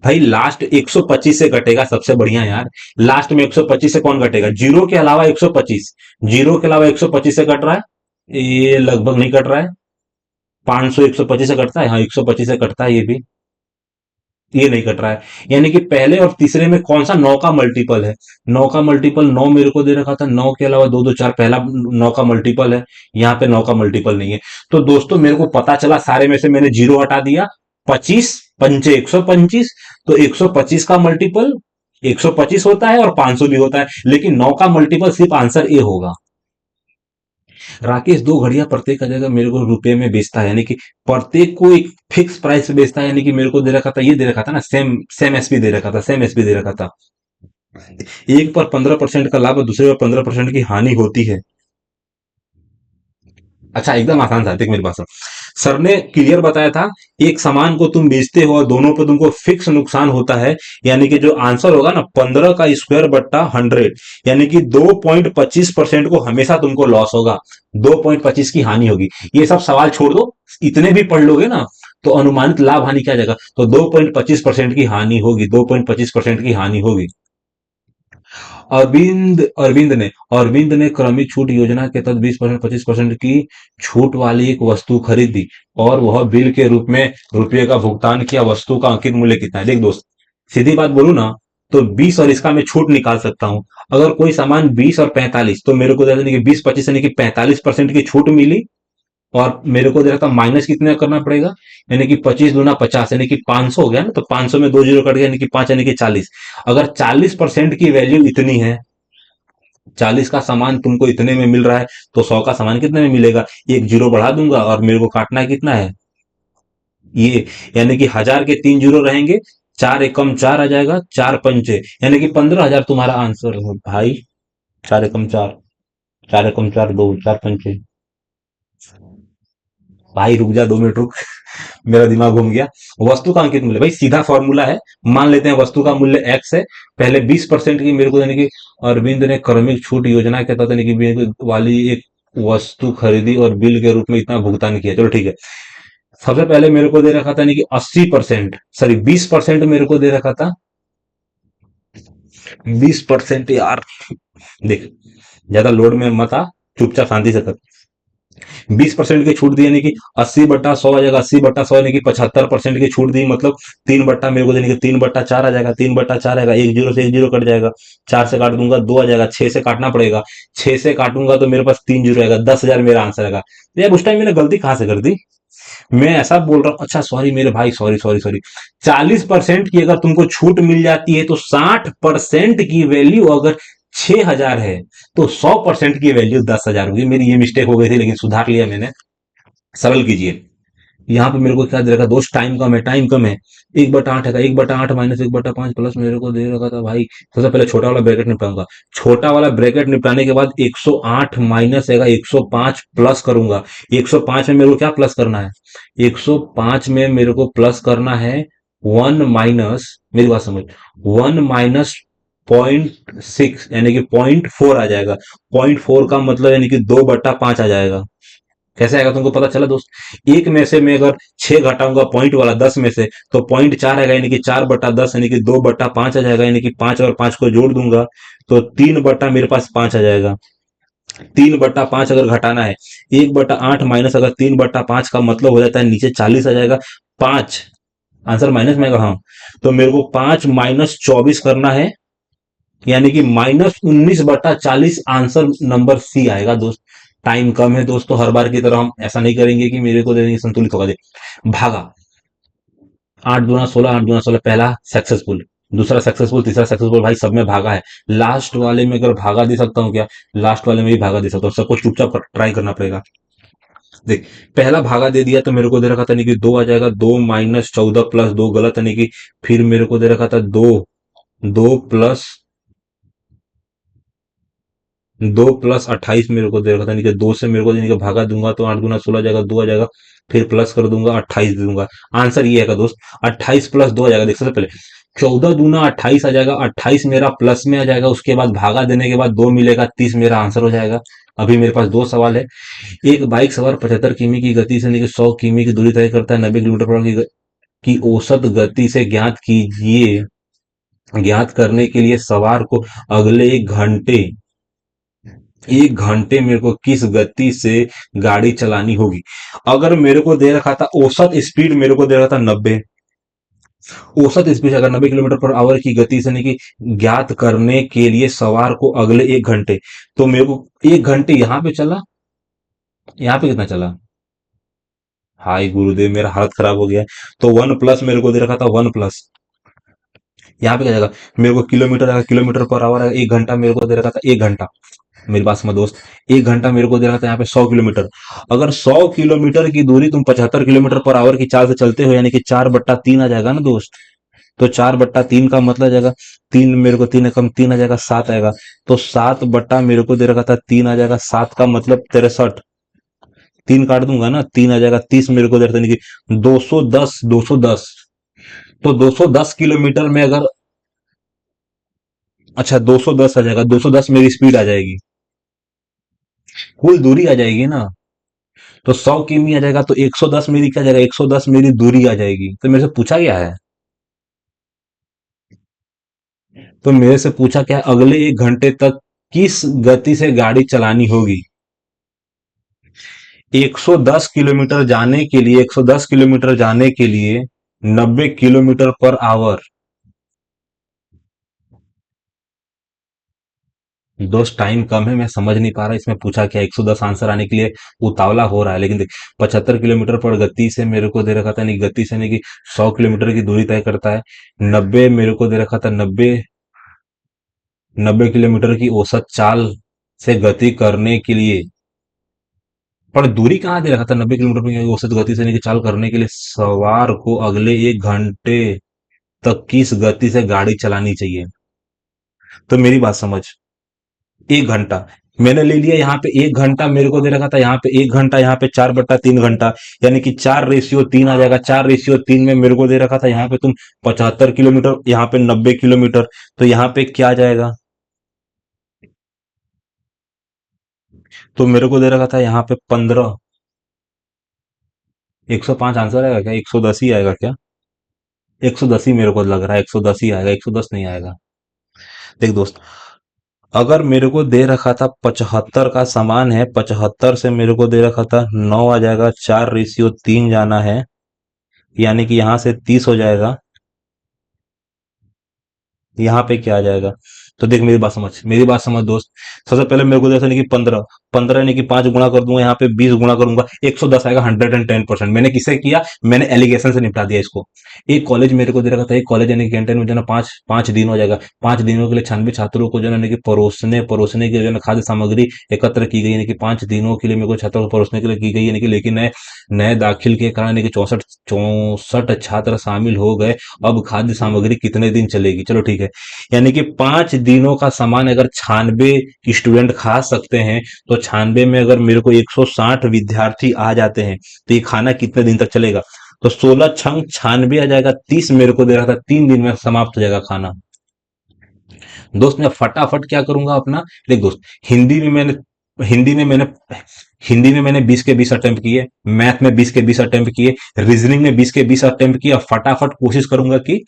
भाई? लास्ट 125 से कटेगा, सबसे बढ़िया यार। लास्ट में 125 से कौन कटेगा? जीरो के अलावा 125। जीरो के अलावा 125 से कट रहा है, ये लगभग नहीं कट रहा है। 500 125 से कटता है, हाँ 125 से कटता है ये भी। ये नहीं कट रहा है। यानी कि पहले और तीसरे में कौन सा 9 का मल्टीपल है? 9 का मल्टीपल 9 मेरे को दे रखा था। 9 के अलावा 2 2 4, पहला 9 का मल्टीपल है। यहाँ पे 9 का मल्टीपल नहीं है। तो दोस्तों मेरे को पता चला, सारे में से मैंने जीरो हटा दिया। 25 पंचे 125, तो 125 का मल्टीपल 125 होता है और 500 भी होता है, लेकिन 9 का मल्टीपल सिर्फ आंसर ए होगा। राकेश 2 घड़ियां प्रत्येक का जगह मेरे को रुपए में बेचता है, यानी कि प्रत्येक को एक फिक्स प्राइस पे बेचता है। यानी कि मेरे को दे रखा था, ये दे रखा था ना, सेम सेम एसपी दे रखा था, सेम एसपी दे रखा था। एक पर 15% का लाभ और दूसरे पर 15% की हानि होती है। अच्छा एकदम आसान था, देख मेरी बात सुन। सर ने क्लियर बताया था, एक सामान को तुम बेचते हो और दोनों पे तुमको फिक्स नुकसान होता है। यानी कि जो आंसर होगा ना, 15 का स्क्वायर बट्टा 100, यानी कि 2.25% को हमेशा तुमको लॉस होगा। 2.25 की हानि होगी। ये सब सवाल छोड़ दो, इतने भी पढ़ लोगे ना तो अनुमानित लाभ हानि क्या जाएगा, तो 2.25% की हानि होगी। 2.25% की हानि होगी। अरविंद ने क्रमिक छूट योजना के तहत 20% 25% की छूट वाली एक वस्तु खरीदी और वह बिल के रूप में रुपये का भुगतान किया। वस्तु का अंकित मूल्य कितना है? देख दोस्त, सीधी बात बोलू ना, तो 20 और इसका मैं छूट निकाल सकता हूं। अगर कोई सामान 20 और 45, तो मेरे को दे देने की 20 25 यानी कि 45% की छूट मिली। और मेरे को दे रहा था माइनस कितना करना पड़ेगा, यानी कि 25 दूना 50, यानी कि 500 हो गया ना। तो 500 में 2 जीरो कट गया, यानी कि 5 यानी कि 40। अगर 40% की वैल्यू इतनी है, 40 का सामान तुमको इतने में मिल रहा है, तो 100 का सामान कितने में मिलेगा? एक जीरो बढ़ा दूंगा और मेरे को काटना है कितना है ये, यानी कि 1000 के 3 जीरो रहेंगे। 4 एकम 4 आ जाएगा, 4 पंचे, यानी कि 15,000 तुम्हारा आंसर है भाई। 4 एकम 4, 4 एकम 4 2, 4 पंचे। भाई रुक जा, 2 मिनट रुक। मेरा दिमाग घूम गया। वस्तु का अंकित मूल्य, भाई सीधा फॉर्मूला है। मान लेते हैं वस्तु का मूल्य एक्स है। पहले 20% की मेरे को, यानी कि अरविंद ने क्रमिक छूट योजना के तहत, यानी कि वाली एक वस्तु खरीदी और बिल के रूप में इतना भुगतान किया। चलो ठीक है। सबसे पहले मेरे को दे रखा था नहीं कि 80%, सॉरी 20% मेरे को दे रखा था। 20% यार, देख, ज्यादा लोड में मत आ, चुपचाप शांति से कर। 20% की छूट दी यानी कि 80/100 आ जाएगा। 80/100 यानी कि 75% की छूट दी, मतलब 3 बट्टा मेरे को देने की 3/4 आ जाएगा। 3/4 आएगा, एक जीरो से एक जीरो कट जाएगा। 4 से काट दूंगा 2 आ जाएगा। 6 से काटना पड़ेगा, 6 से काटूंगा तो मेरे पास 3 जीरो आएगा। 10,000 मेरा आंसर आएगा। तो यार उस टाइम मैंने गलती कहां से कर दी? मैं ऐसा बोल रहा हूँ, अच्छा सॉरी मेरे भाई, सॉरी सॉरी सॉरी। 40% की अगर तुमको छूट मिल जाती है तो 60% की वैल्यू अगर 6,000 है तो 100% की वैल्यू 10,000 होगी। मेरी ये मिस्टेक हो गई थी, लेकिन सुधार लिया मैंने। सरल कीजिए। यहाँ पे मेरे को क्या दे रखा? दोस्त टाइम कम है, टाइम कम है। 1/8 है, 1/8 माइनस 1/5 प्लस मेरे को दे रखा था भाई। सबसे पहले छोटा वाला ब्रैकेट निपटाऊंगा। छोटा वाला ब्रैकेट निपटाने के बाद 108 माइनस है 105 प्लस करूंगा। 105 में मेरे को क्या प्लस करना है? 105 में मेरे को प्लस करना है 1 माइनस, मेरी बात समझ, 1 माइनस 0.6 यानी कि 0.4 आ जाएगा। 0.4 का मतलब यानी कि 2/5 आ जाएगा। कैसे आएगा तुमको पता चला दोस्त? एक में से मैं अगर 6 घटाऊंगा पॉइंट वाला 10 में से, तो 0.4 आएगा, यानी कि 4/10 यानी कि 2/5 आ जाएगा। यानी कि 5 और 5 को जोड़ दूंगा तो 3 बट्टा मेरे पास 5 आ जाएगा। 3/5 अगर घटाना है, 1/8 माइनस अगर 3/5 का मतलब हो जाता है नीचे 40 आ जाएगा। 5 आंसर माइनस में, अगर हाँ, तो मेरे को 5 - 24 करना है, यानी कि -19/40 आंसर नंबर सी आएगा दोस्त। टाइम कम है दोस्तों, हर बार की तरह हम ऐसा नहीं करेंगे कि मेरे को देंगे संतुलित होगा दे। भागा, 8 दूना 16, 8 दूना 16, पहला सक्सेसफुल, दूसरा सक्सेसफुल, तीसरा सक्सेसफुल, भाई सब में भागा है। लास्ट वाले में अगर भागा दे सकता हूँ क्या? लास्ट वाले में भी भागा दे सकता हूँ। सबको चुपचाप ट्राई करना पड़ेगा। देख, पहला भागा दे दिया तो मेरे को दे रखा था नहीं कि 2 आ जाएगा। 2 - 14 + 2 गलत है, नहीं कि फिर मेरे को दे रखा था 2, 2 + 28 मेरे को दे रखा था। नीचे 2 से मेरे को यानी कि भागा दूंगा तो 8 दूना 16 जाएगा, 2 आ जाएगा। फिर प्लस कर दूंगा, 28 दे दूंगा। आंसर ये है दोस्त, 28 + 2 आ जाएगा। देख सबसे पहले 14 दूना 28 आ जाएगा। 28 मेरा प्लस में आ जाएगा, उसके बाद भागा देने के बाद 2 मिलेगा, 30 मेरा आंसर हो जाएगा। अभी मेरे पास दो सवाल है। एक बाइक सवार 75 किमी की गति से लेकर 100 किमी की दूरी तय करता है। 90 किलोमीटर पर की औसत गति से ज्ञात कीजिए। ज्ञात करने के लिए सवार को अगले 1 घंटे मेरे को किस गति से गाड़ी चलानी होगी? अगर मेरे को दे रखा था औसत स्पीड, मेरे को दे रखा था 90। औसत स्पीड अगर 90 किलोमीटर पर आवर की गति से नहीं कि ज्ञात करने के लिए सवार को अगले 1 घंटे, तो मेरे को 1 घंटे यहाँ पे चला, यहाँ पे कितना चला? हाय गुरुदेव, मेरा हालत खराब हो गया है। तो 1 प्लस मेरे को दे रखा था 1 प्लस, यहाँ पे क्या जाएगा? मेरे को किलोमीटर आएगा, किलोमीटर पर आवर आएगा। 1 घंटा मेरे को दे रखा था 1 घंटा। मेरी बात समझ दोस्त, 1 घंटा मेरे को दे रहा था यहाँ पे 100 किलोमीटर। अगर 100 किलोमीटर की दूरी तुम 75 किलोमीटर पर आवर की चाल से चलते हो, यानी कि 4/3 आ जाएगा ना दोस्त। तो 4/3 का मतलब आ जाएगा, तीन मेरे को, तीन कम तीन आ जाएगा, 7 आएगा। तो 7 मेरे को दे रखा था 3 आ जाएगा। 7 का मतलब 63। 3 काट दूंगा ना, 3 आ जाएगा। 30 मेरे को दे रहा था, यानी कि 210, 210। तो 210 किलोमीटर में अगर, अच्छा 210 आ जाएगा, 210 मेरी स्पीड आ जाएगी, कुल दूरी आ जाएगी ना। तो 100 किमी आ जाएगा, तो 110 मेरी क्या जाएगा? 110 मेरी दूरी आ जाएगी। तो मेरे से पूछा गया है, तो मेरे से पूछा क्या है, अगले 1 घंटे तक किस गति से गाड़ी चलानी होगी? 110 किलोमीटर जाने के लिए, 110 किलोमीटर जाने के लिए 90 किलोमीटर पर आवर। दोस्त टाइम कम है, मैं समझ नहीं पा रहा इसमें पूछा क्या। 110 आंसर आने के लिए उतावला हो रहा है, लेकिन देख, 75 किलोमीटर पर गति से मेरे को दे रखा था, नहीं गति से नहीं कि 100 किलोमीटर की दूरी तय करता है। 90 मेरे को दे रखा था, 90 किलोमीटर की औसत चाल से गति करने के लिए, पर दूरी कहाँ दे रखा था? 90 किलोमीटर की औसत गति से नहीं कि चाल करने के लिए सवार को अगले 1 घंटे तक किस गति से गाड़ी चलानी चाहिए? तो मेरी बात समझ, 1 घंटा मैंने ले लिया। यहाँ पे 1 घंटा मेरे को दे रखा था, यहाँ पे 1 घंटा, यहाँ पे 4/3 घंटा, यानी कि 4:3 आ जाएगा। 4:3 में मेरे को दे रखा था यहाँ पे तुम 75 किलोमीटर, यहाँ पे 90 किलोमीटर, तो यहाँ पे क्या जाएगा? तो मेरे को दे रखा था यहाँ पे 15। 105 आंसर आएगा क्या? 110 ही आएगा क्या? 110 ही मेरे को लग रहा है, 110 ही आएगा, 110 नहीं आएगा। देख दोस्त, अगर मेरे को दे रखा था 75 का सामान है, 75 से मेरे को दे रखा था 9 आ जाएगा, 4:3 जाना है, यानी कि यहां से 30 हो जाएगा। यहाँ पे क्या आ जाएगा? तो देख मेरी बात समझ, मेरी बात समझ दोस्त। सबसे पहले मेरे को जैसे नहीं कि 15, 15 यानी कि 5 गुणा कर दूंगा, यहाँ पे 20 गुणा करूंगा, 110 आएगा। 110%। मैंने किससे किया? मैंने एलिगेशन से निपटा दिया इसको। एक कॉलेज मेरे को दे रखा था, एक कॉलेज यानी कि कैंटीन में जो है ना 5 5 दिन हो जाएगा। 5 दिनों के लिए 96 छात्रों को जो है ना यानी कि परोसने परोसने की जो है ना खाद्य सामग्री एकत्र की गई, यानी कि 5 दिनों के लिए मेरे को छात्रों को परोसने के लिए की गई, यानी कि लेकिन नए नए दाखिल के कारण यानी कि 64 छात्र शामिल हो गए। अब खाद्य सामग्री कितने दिन चलेगी? चलो ठीक है, यानी कि 5 दिनों का सामान अगर 96 स्टूडेंट खा सकते हैं, तो 96 में अगर मेरे को 160 विद्यार्थी आ जाते हैं, तो ये खाना कितने दिन तक चलेगा? तो 16 छंग 96 आ जाएगा, 30 मेरे को दे रहा था, 3 दिन में समाप्त हो जाएगा खाना। दोस्त मैं फटाफट क्या करूंगा अपना, देख दोस्त, हिंदी में मैंने हिंदी में मैंने हिंदी में मैंने 20 के 20 अटेम्प्ट किए, मैथ में 20 के 20 अटेम्प्ट किए, रीजनिंग में 20 के 20 अटेम्प्ट किए। फटाफट कोशिश करूंगा कि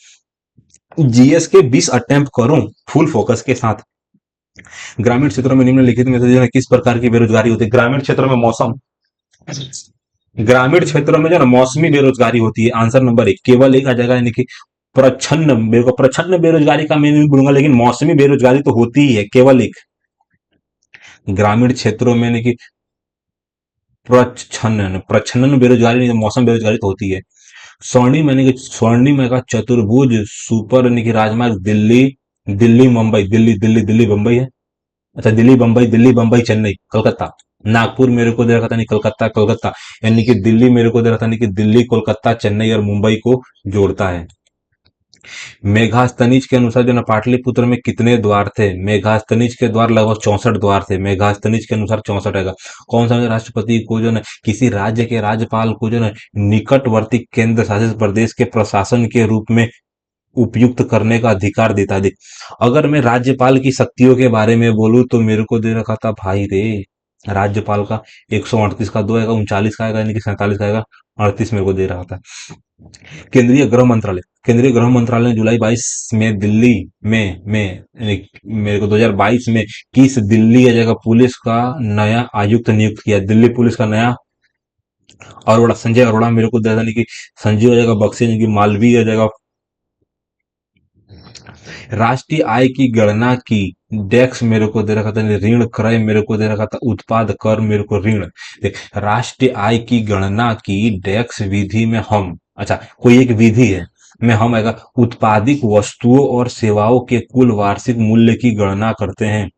जीएस के 20 अटेम्प्ट करूं फुल फोकस के साथ। ग्रामीण क्षेत्रों में निम्नलिखित में से जो है किस प्रकार की बेरोजगारी होती है? ग्रामीण क्षेत्रों में मौसम, ग्रामीण क्षेत्रों में जो है ना मौसमी बेरोजगारी होती है। आंसर नंबर 1 केवल एक आ जाएगा, यानी कि प्रच्छन्न, मेरे को प्रच्छन्न बेरोजगारी का मैं नहीं बोलूंगा, लेकिन मौसमी बेरोजगारी तो होती ही है, केवल एक। ग्रामीण क्षेत्रों में यानी कि प्रच्छन्न प्रच्छन्न बेरोजगारी नहीं, मौसम बेरोजगारी तो होती है। स्वर्णिम यानी कि स्वर्णिम का चतुर्भुज सुपर यानी कि राजमार्ग दिल्ली, दिल्ली मुंबई, दिल्ली दिल्ली दिल्ली मुंबई है। अच्छा, दिल्ली बंबई, दिल्ली बंबई चेन्नई कलकत्ता। नागपुर मेरे को दे रखा था नहीं, कलकत्ता कलकत्ता, यानी कि दिल्ली मेरे को दे रखा था नहीं कि दिल्ली कोलकाता चेन्नई और मुंबई को जोड़ता है। मेघास्तनीज के अनुसार जो ना पाटलिपुत्र में कितने द्वार थे? मेघास्तनीज के द्वार लगभग 64 द्वार थे। मेघास्तनीज के अनुसार 64 आएगा। कौन सा राष्ट्रपति को जो ना किसी राज्य के राज्यपाल को जो ना निकटवर्ती केंद्र शासित प्रदेश के प्रशासन के रूप में उपयुक्त करने का अधिकार देता है? देख, अगर मैं राज्यपाल की शक्तियों के बारे में बोलूं तो मेरे को दे रखा था भाई रे, राज्यपाल का 138 का 2 आएगा, 39 का आएगा, यानी कि 47 का आएगा, 38 मेरे को दे रहा था। केंद्रीय गृह मंत्रालय ने जुलाई 22 में दिल्ली में यानी मेरे को 2022 में किस दिल्ली या जगह पुलिस का नया आयुक्त नियुक्त किया? दिल्ली पुलिस का नया अरोड़ा, संजय अरोड़ा मेरे को दे रहा था, कि संजीव हो जाएगा, बक्सी यानी कि मालवीय हो जाएगा। राष्ट्रीय आय की गणना की डेक्स मेरे को दे रखा था, ऋण क्रय मेरे को दे रखा था, उत्पाद कर मेरे को ऋण। देख, राष्ट्रीय आय की गणना की डेक्स विधि में हम, अच्छा कोई एक विधि है, में हम आएगा उत्पादित वस्तुओं और सेवाओं के कुल वार्षिक मूल्य की गणना करते हैं।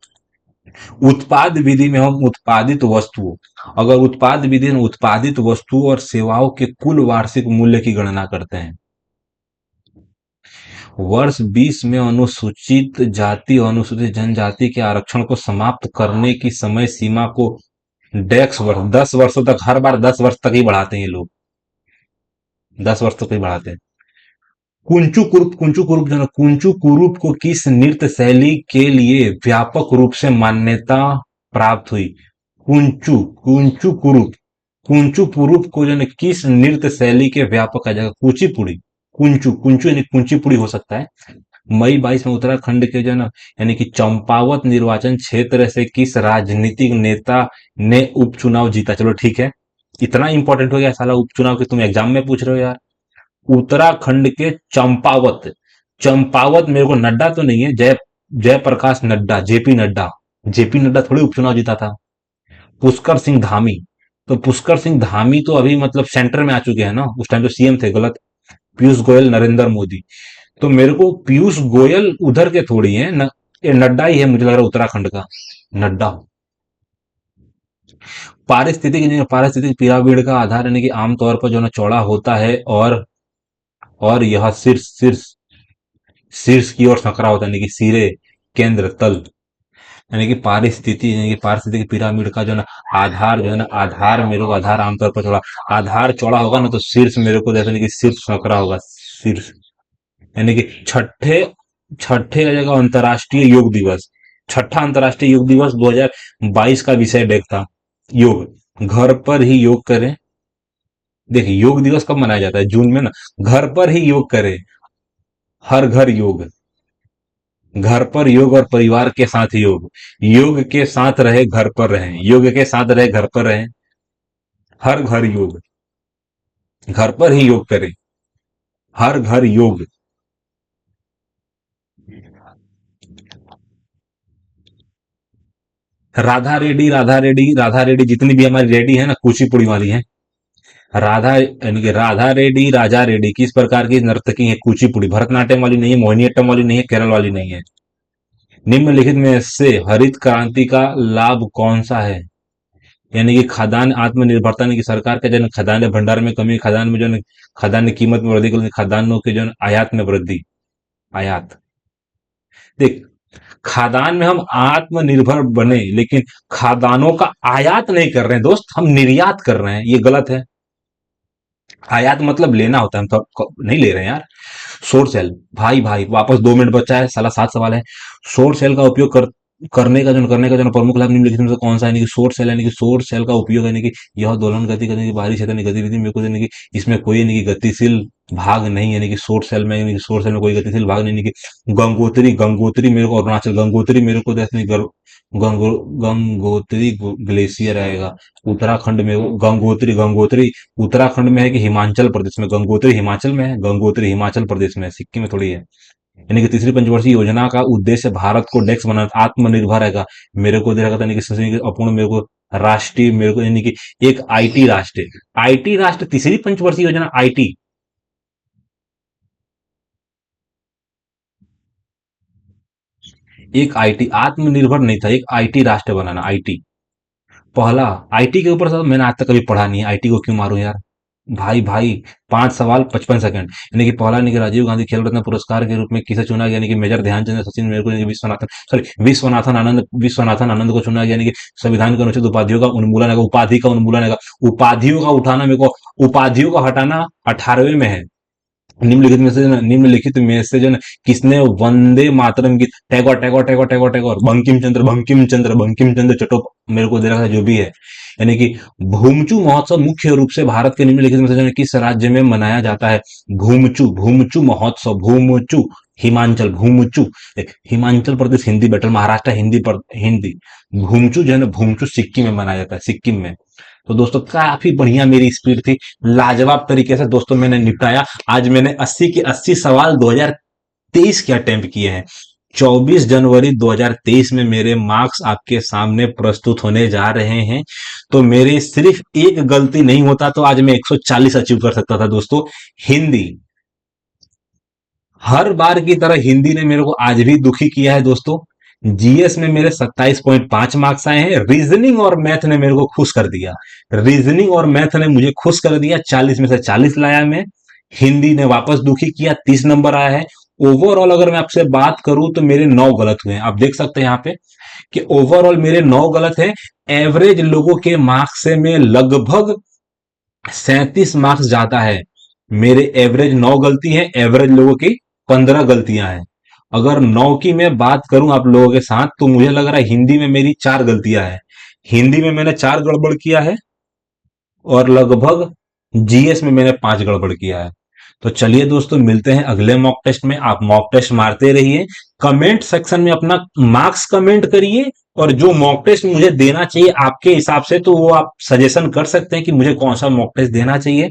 उत्पाद विधि में हम उत्पादित वस्तुओं, अगर उत्पाद विधि में उत्पादित वस्तुओं और सेवाओं के कुल वार्षिक मूल्य की गणना करते हैं। वर्ष 20 में अनुसूचित जाति और अनुसूचित जनजाति के आरक्षण को समाप्त करने की समय सीमा को डेक्स वर्ष, 10 वर्षों तक, हर बार 10 वर्ष तक ही बढ़ाते हैं ये लोग, 10 वर्ष तक ही बढ़ाते हैं। कुंचू कुरूप जो है, कुंचू कुरूप को किस नृत्य शैली के लिए व्यापक रूप से मान्यता प्राप्त हुई? कुंचू कुंचू कुरूप कुंचू कुरूप को जो है किस नृत्य शैली के व्यापक आ जाएगा? कुचिपुड़ी। कुंचू कुंचू यानी कुंचीपुड़ी हो सकता है। मई 22 में उत्तराखंड के जो है ना यानी कि चंपावत निर्वाचन क्षेत्र से किस राजनीतिक नेता ने उपचुनाव जीता? चलो ठीक है, इतना इंपॉर्टेंट हो गया साला उपचुनाव कि तुम एग्जाम में पूछ रहे हो यार। उत्तराखंड के चंपावत, चंपावत मेरे को नड्डा तो नहीं है, जयप्रकाश नड्डा, जेपी नड्डा, जेपी नड्डा थोड़ी उपचुनाव जीता था। पुष्कर सिंह धामी, तो पुष्कर सिंह धामी तो अभी मतलब सेंटर में आ चुके हैं ना, उस टाइम तो सीएम थे, गलत। पीयूष गोयल, नरेंद्र मोदी, तो मेरे को पीयूष गोयल उधर के थोड़ी है न, ये नड्डा ही है मुझे लग रहा है उत्तराखंड का, नड्डा। पारिस्थितिक पिरामिड का आधार यानी कि आमतौर पर जो है ना चौड़ा होता है, और यह शीर्ष शीर्ष शीर्ष की ओर संकरा होता है, यानी कि सिरे, केंद्र, तल, यानी कि पारिस्थितिक पिरामिड का जो है ना आधार, जो है ना आधार, मेरे को आधार आमतौर पर चौड़ा, आधार चौड़ा होगा ना तो शीर्ष मेरे को जैसे कि शीर्ष संकरा होगा, शीर्ष। यानी कि छठे छठे आ जाएगा अंतर्राष्ट्रीय योग दिवस। छठा अंतर्राष्ट्रीय योग दिवस 2022 का विषय डेक था योग। घर पर ही योग करें, देखिए, योग दिवस कब मनाया जाता है? जून में ना। घर पर ही योग करें। हर घर योग। घर पर योग और परिवार के साथ योग। योग के साथ रहे, घर पर रहें। योग के साथ रहे, घर पर रहें। हर घर योग। घर पर ही योग करें। हर घर योग। राधा रेड्डी, राधा रेड्डी, राधा रेड्डी जितनी भी हमारी रेड्डी है ना, कुचिपुड़ी वाली है। राधा यानी कि राधा रेड्डी, राजा रेड्डी किस प्रकार की नर्तकी है? कुचिपुड़ी। भरतनाट्यम वाली नहीं है, मोहिनीअट्टम वाली नहीं है, केरल वाली नहीं है। निम्नलिखित में से हरित क्रांति का लाभ कौन सा है? यानी कि खाद्यान्न आत्मनिर्भरता, यानी कि सरकार का जो खाद्यान्न भंडार में कमी, खाद्यान्न में जो खाद्यान्न की कीमत में वृद्धि, खाद्यान्नों के जो आयात में वृद्धि। आयात। देख, खाद्यान्न में हम आत्मनिर्भर बने, लेकिन खाद्यान्नों का आयात नहीं कर रहे हैं दोस्त, हम निर्यात कर रहे हैं। ये गलत है। आयात मतलब लेना होता है, हम तो नहीं ले रहे हैं यार। सोर सेल। भाई भाई वापस 2 मिनट बचा है, साला 7 सवाल है। सोर सेल का उपयोग करने का जो प्रमुख लाभ निम्नलिखित में से कौन सा है? यानी कि सोर सेल, यानी कि सोर सेल का उपयोग, यानी कि यह दोलन गति करने की बाहरी क्षेत्र गतिविधि में कोई, यानी कि इसमें कोई, यानी कि गतिशील भाग नहीं, यानी कि सोर सेल में, यानी कि सोर सेल में कोई गतिशील भाग नहीं, यानी कि गंगोत्री, गंगोत्री मेरे को अरुणाचल, गंगोत्री मेरे को देखने गंगोत्री ग्लेशियर आएगा। उत्तराखंड में वो गंगोत्री, गंगोत्री उत्तराखंड में है कि हिमाचल प्रदेश में? गंगोत्री हिमाचल में है, गंगोत्री हिमाचल प्रदेश में है, सिक्किम में थोड़ी है। यानी कि तीसरी पंचवर्षीय योजना का उद्देश्य भारत को डेक्स बनाना, आत्मनिर्भर रहेगा। मेरे को दे रखा था, यानी कि अपूर्ण मेरे को राष्ट्रीय, मेरे को यानी कि एक आईटी राष्ट्र। आईटी राष्ट्र, तीसरी पंचवर्षीय योजना आईटी। एक आईटी आत्मनिर्भर नहीं था, एक आईटी राष्ट्र बनाना, आईटी। पहला, आईटी के ऊपर सर मैंने आज तक कभी पढ़ा नहीं है, आईटी को क्यों मारूं यार? भाई भाई, 5 सवाल 55 सेकंड। यानी कि पहला, यानी कि राजीव गांधी खेल रत्न पुरस्कार के रूप में किसे चुना गया? यानी कि मेजर ध्यानचंद, सचिन, मेरे को, यानी कि विश्वनाथन, सॉरी विश्वनाथन आनंद को चुना गया। यानी कि संविधान के अनुच्छेद उपाधियों का उन्मूलन है, उपाधि का उन्मूलन है, उपाधियों का उठाना, मेरे को उपाधियों का हटाना 18वें में है। निम्नलिखित में से जो है ना, किसने वंदे मातरम गीत, टैगोर, टैगोर, टैगोर, टैगोर, टैगोर, बंकिम चंद्र, बंकिम चंद्र, बंकिम चंद्र चटोप, मेरे को दे रखा है जो भी है। यानी कि भूमचू महोत्सव मुख्य रूप से भारत के निम्नलिखित में से जो है किस राज्य में मनाया जाता है? भूमचू, भूमचू महोत्सव, भूमचू। हिमाचल, भूमचू। हिमाचल प्रदेश हिंदी बेटर, महाराष्ट्र हिंदी पर हिंदी। भूमचू जो है ना, भूमचू सिक्किम में मनाया जाता है, सिक्किम में। तो दोस्तों काफी बढ़िया मेरी स्पीड थी, लाजवाब तरीके से दोस्तों मैंने निपटाया। आज मैंने 80 के 80 सवाल 2023 के अटेम्प्ट किए हैं। 24 जनवरी 2023 में मेरे मार्क्स आपके सामने प्रस्तुत होने जा रहे हैं। तो मेरे सिर्फ एक गलती नहीं होता तो आज मैं 140 अचीव कर सकता था दोस्तों। हिंदी, हर बार की तरह हिंदी ने मेरे को आज भी दुखी किया है दोस्तों। जीएस में मेरे 27.5 मार्क्स आए हैं। रीजनिंग और मैथ ने मेरे को खुश कर दिया। रीजनिंग और मैथ ने मुझे खुश कर दिया, 40 में से 40 लाया मैं। हिंदी ने वापस दुखी किया, 30 नंबर आया है। ओवरऑल अगर मैं आपसे बात करूं तो मेरे 9 गलत हुए हैं। आप देख सकते हैं यहाँ पे कि ओवरऑल मेरे 9 गलत हैं। एवरेज लोगों के मार्क्स से मैं लगभग 37 मार्क्स ज्यादा है। मेरे एवरेज 9 गलती है, एवरेज लोगों की 15 गलतियां हैं। अगर 9 की मैं बात करूं आप लोगों के साथ तो मुझे लग रहा है हिंदी में मेरी 4 गलतियां हैं। हिंदी में मैंने 4 गड़बड़ किया है और लगभग जीएस में मैंने 5 गड़बड़ किया है। तो चलिए दोस्तों, मिलते हैं अगले मॉक टेस्ट में। आप मॉक टेस्ट मारते रहिए, कमेंट सेक्शन में अपना मार्क्स कमेंट करिए, और जो मॉक टेस्ट मुझे देना चाहिए आपके हिसाब से तो वो आप सजेशन कर सकते हैं कि मुझे कौन सा मॉक टेस्ट देना चाहिए।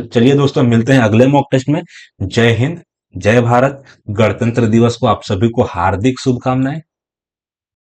चलिए दोस्तों, मिलते हैं अगले मॉक टेस्ट में। जय हिंद, जय भारत। गणतंत्र दिवस को आप सभी को हार्दिक शुभकामनाएं।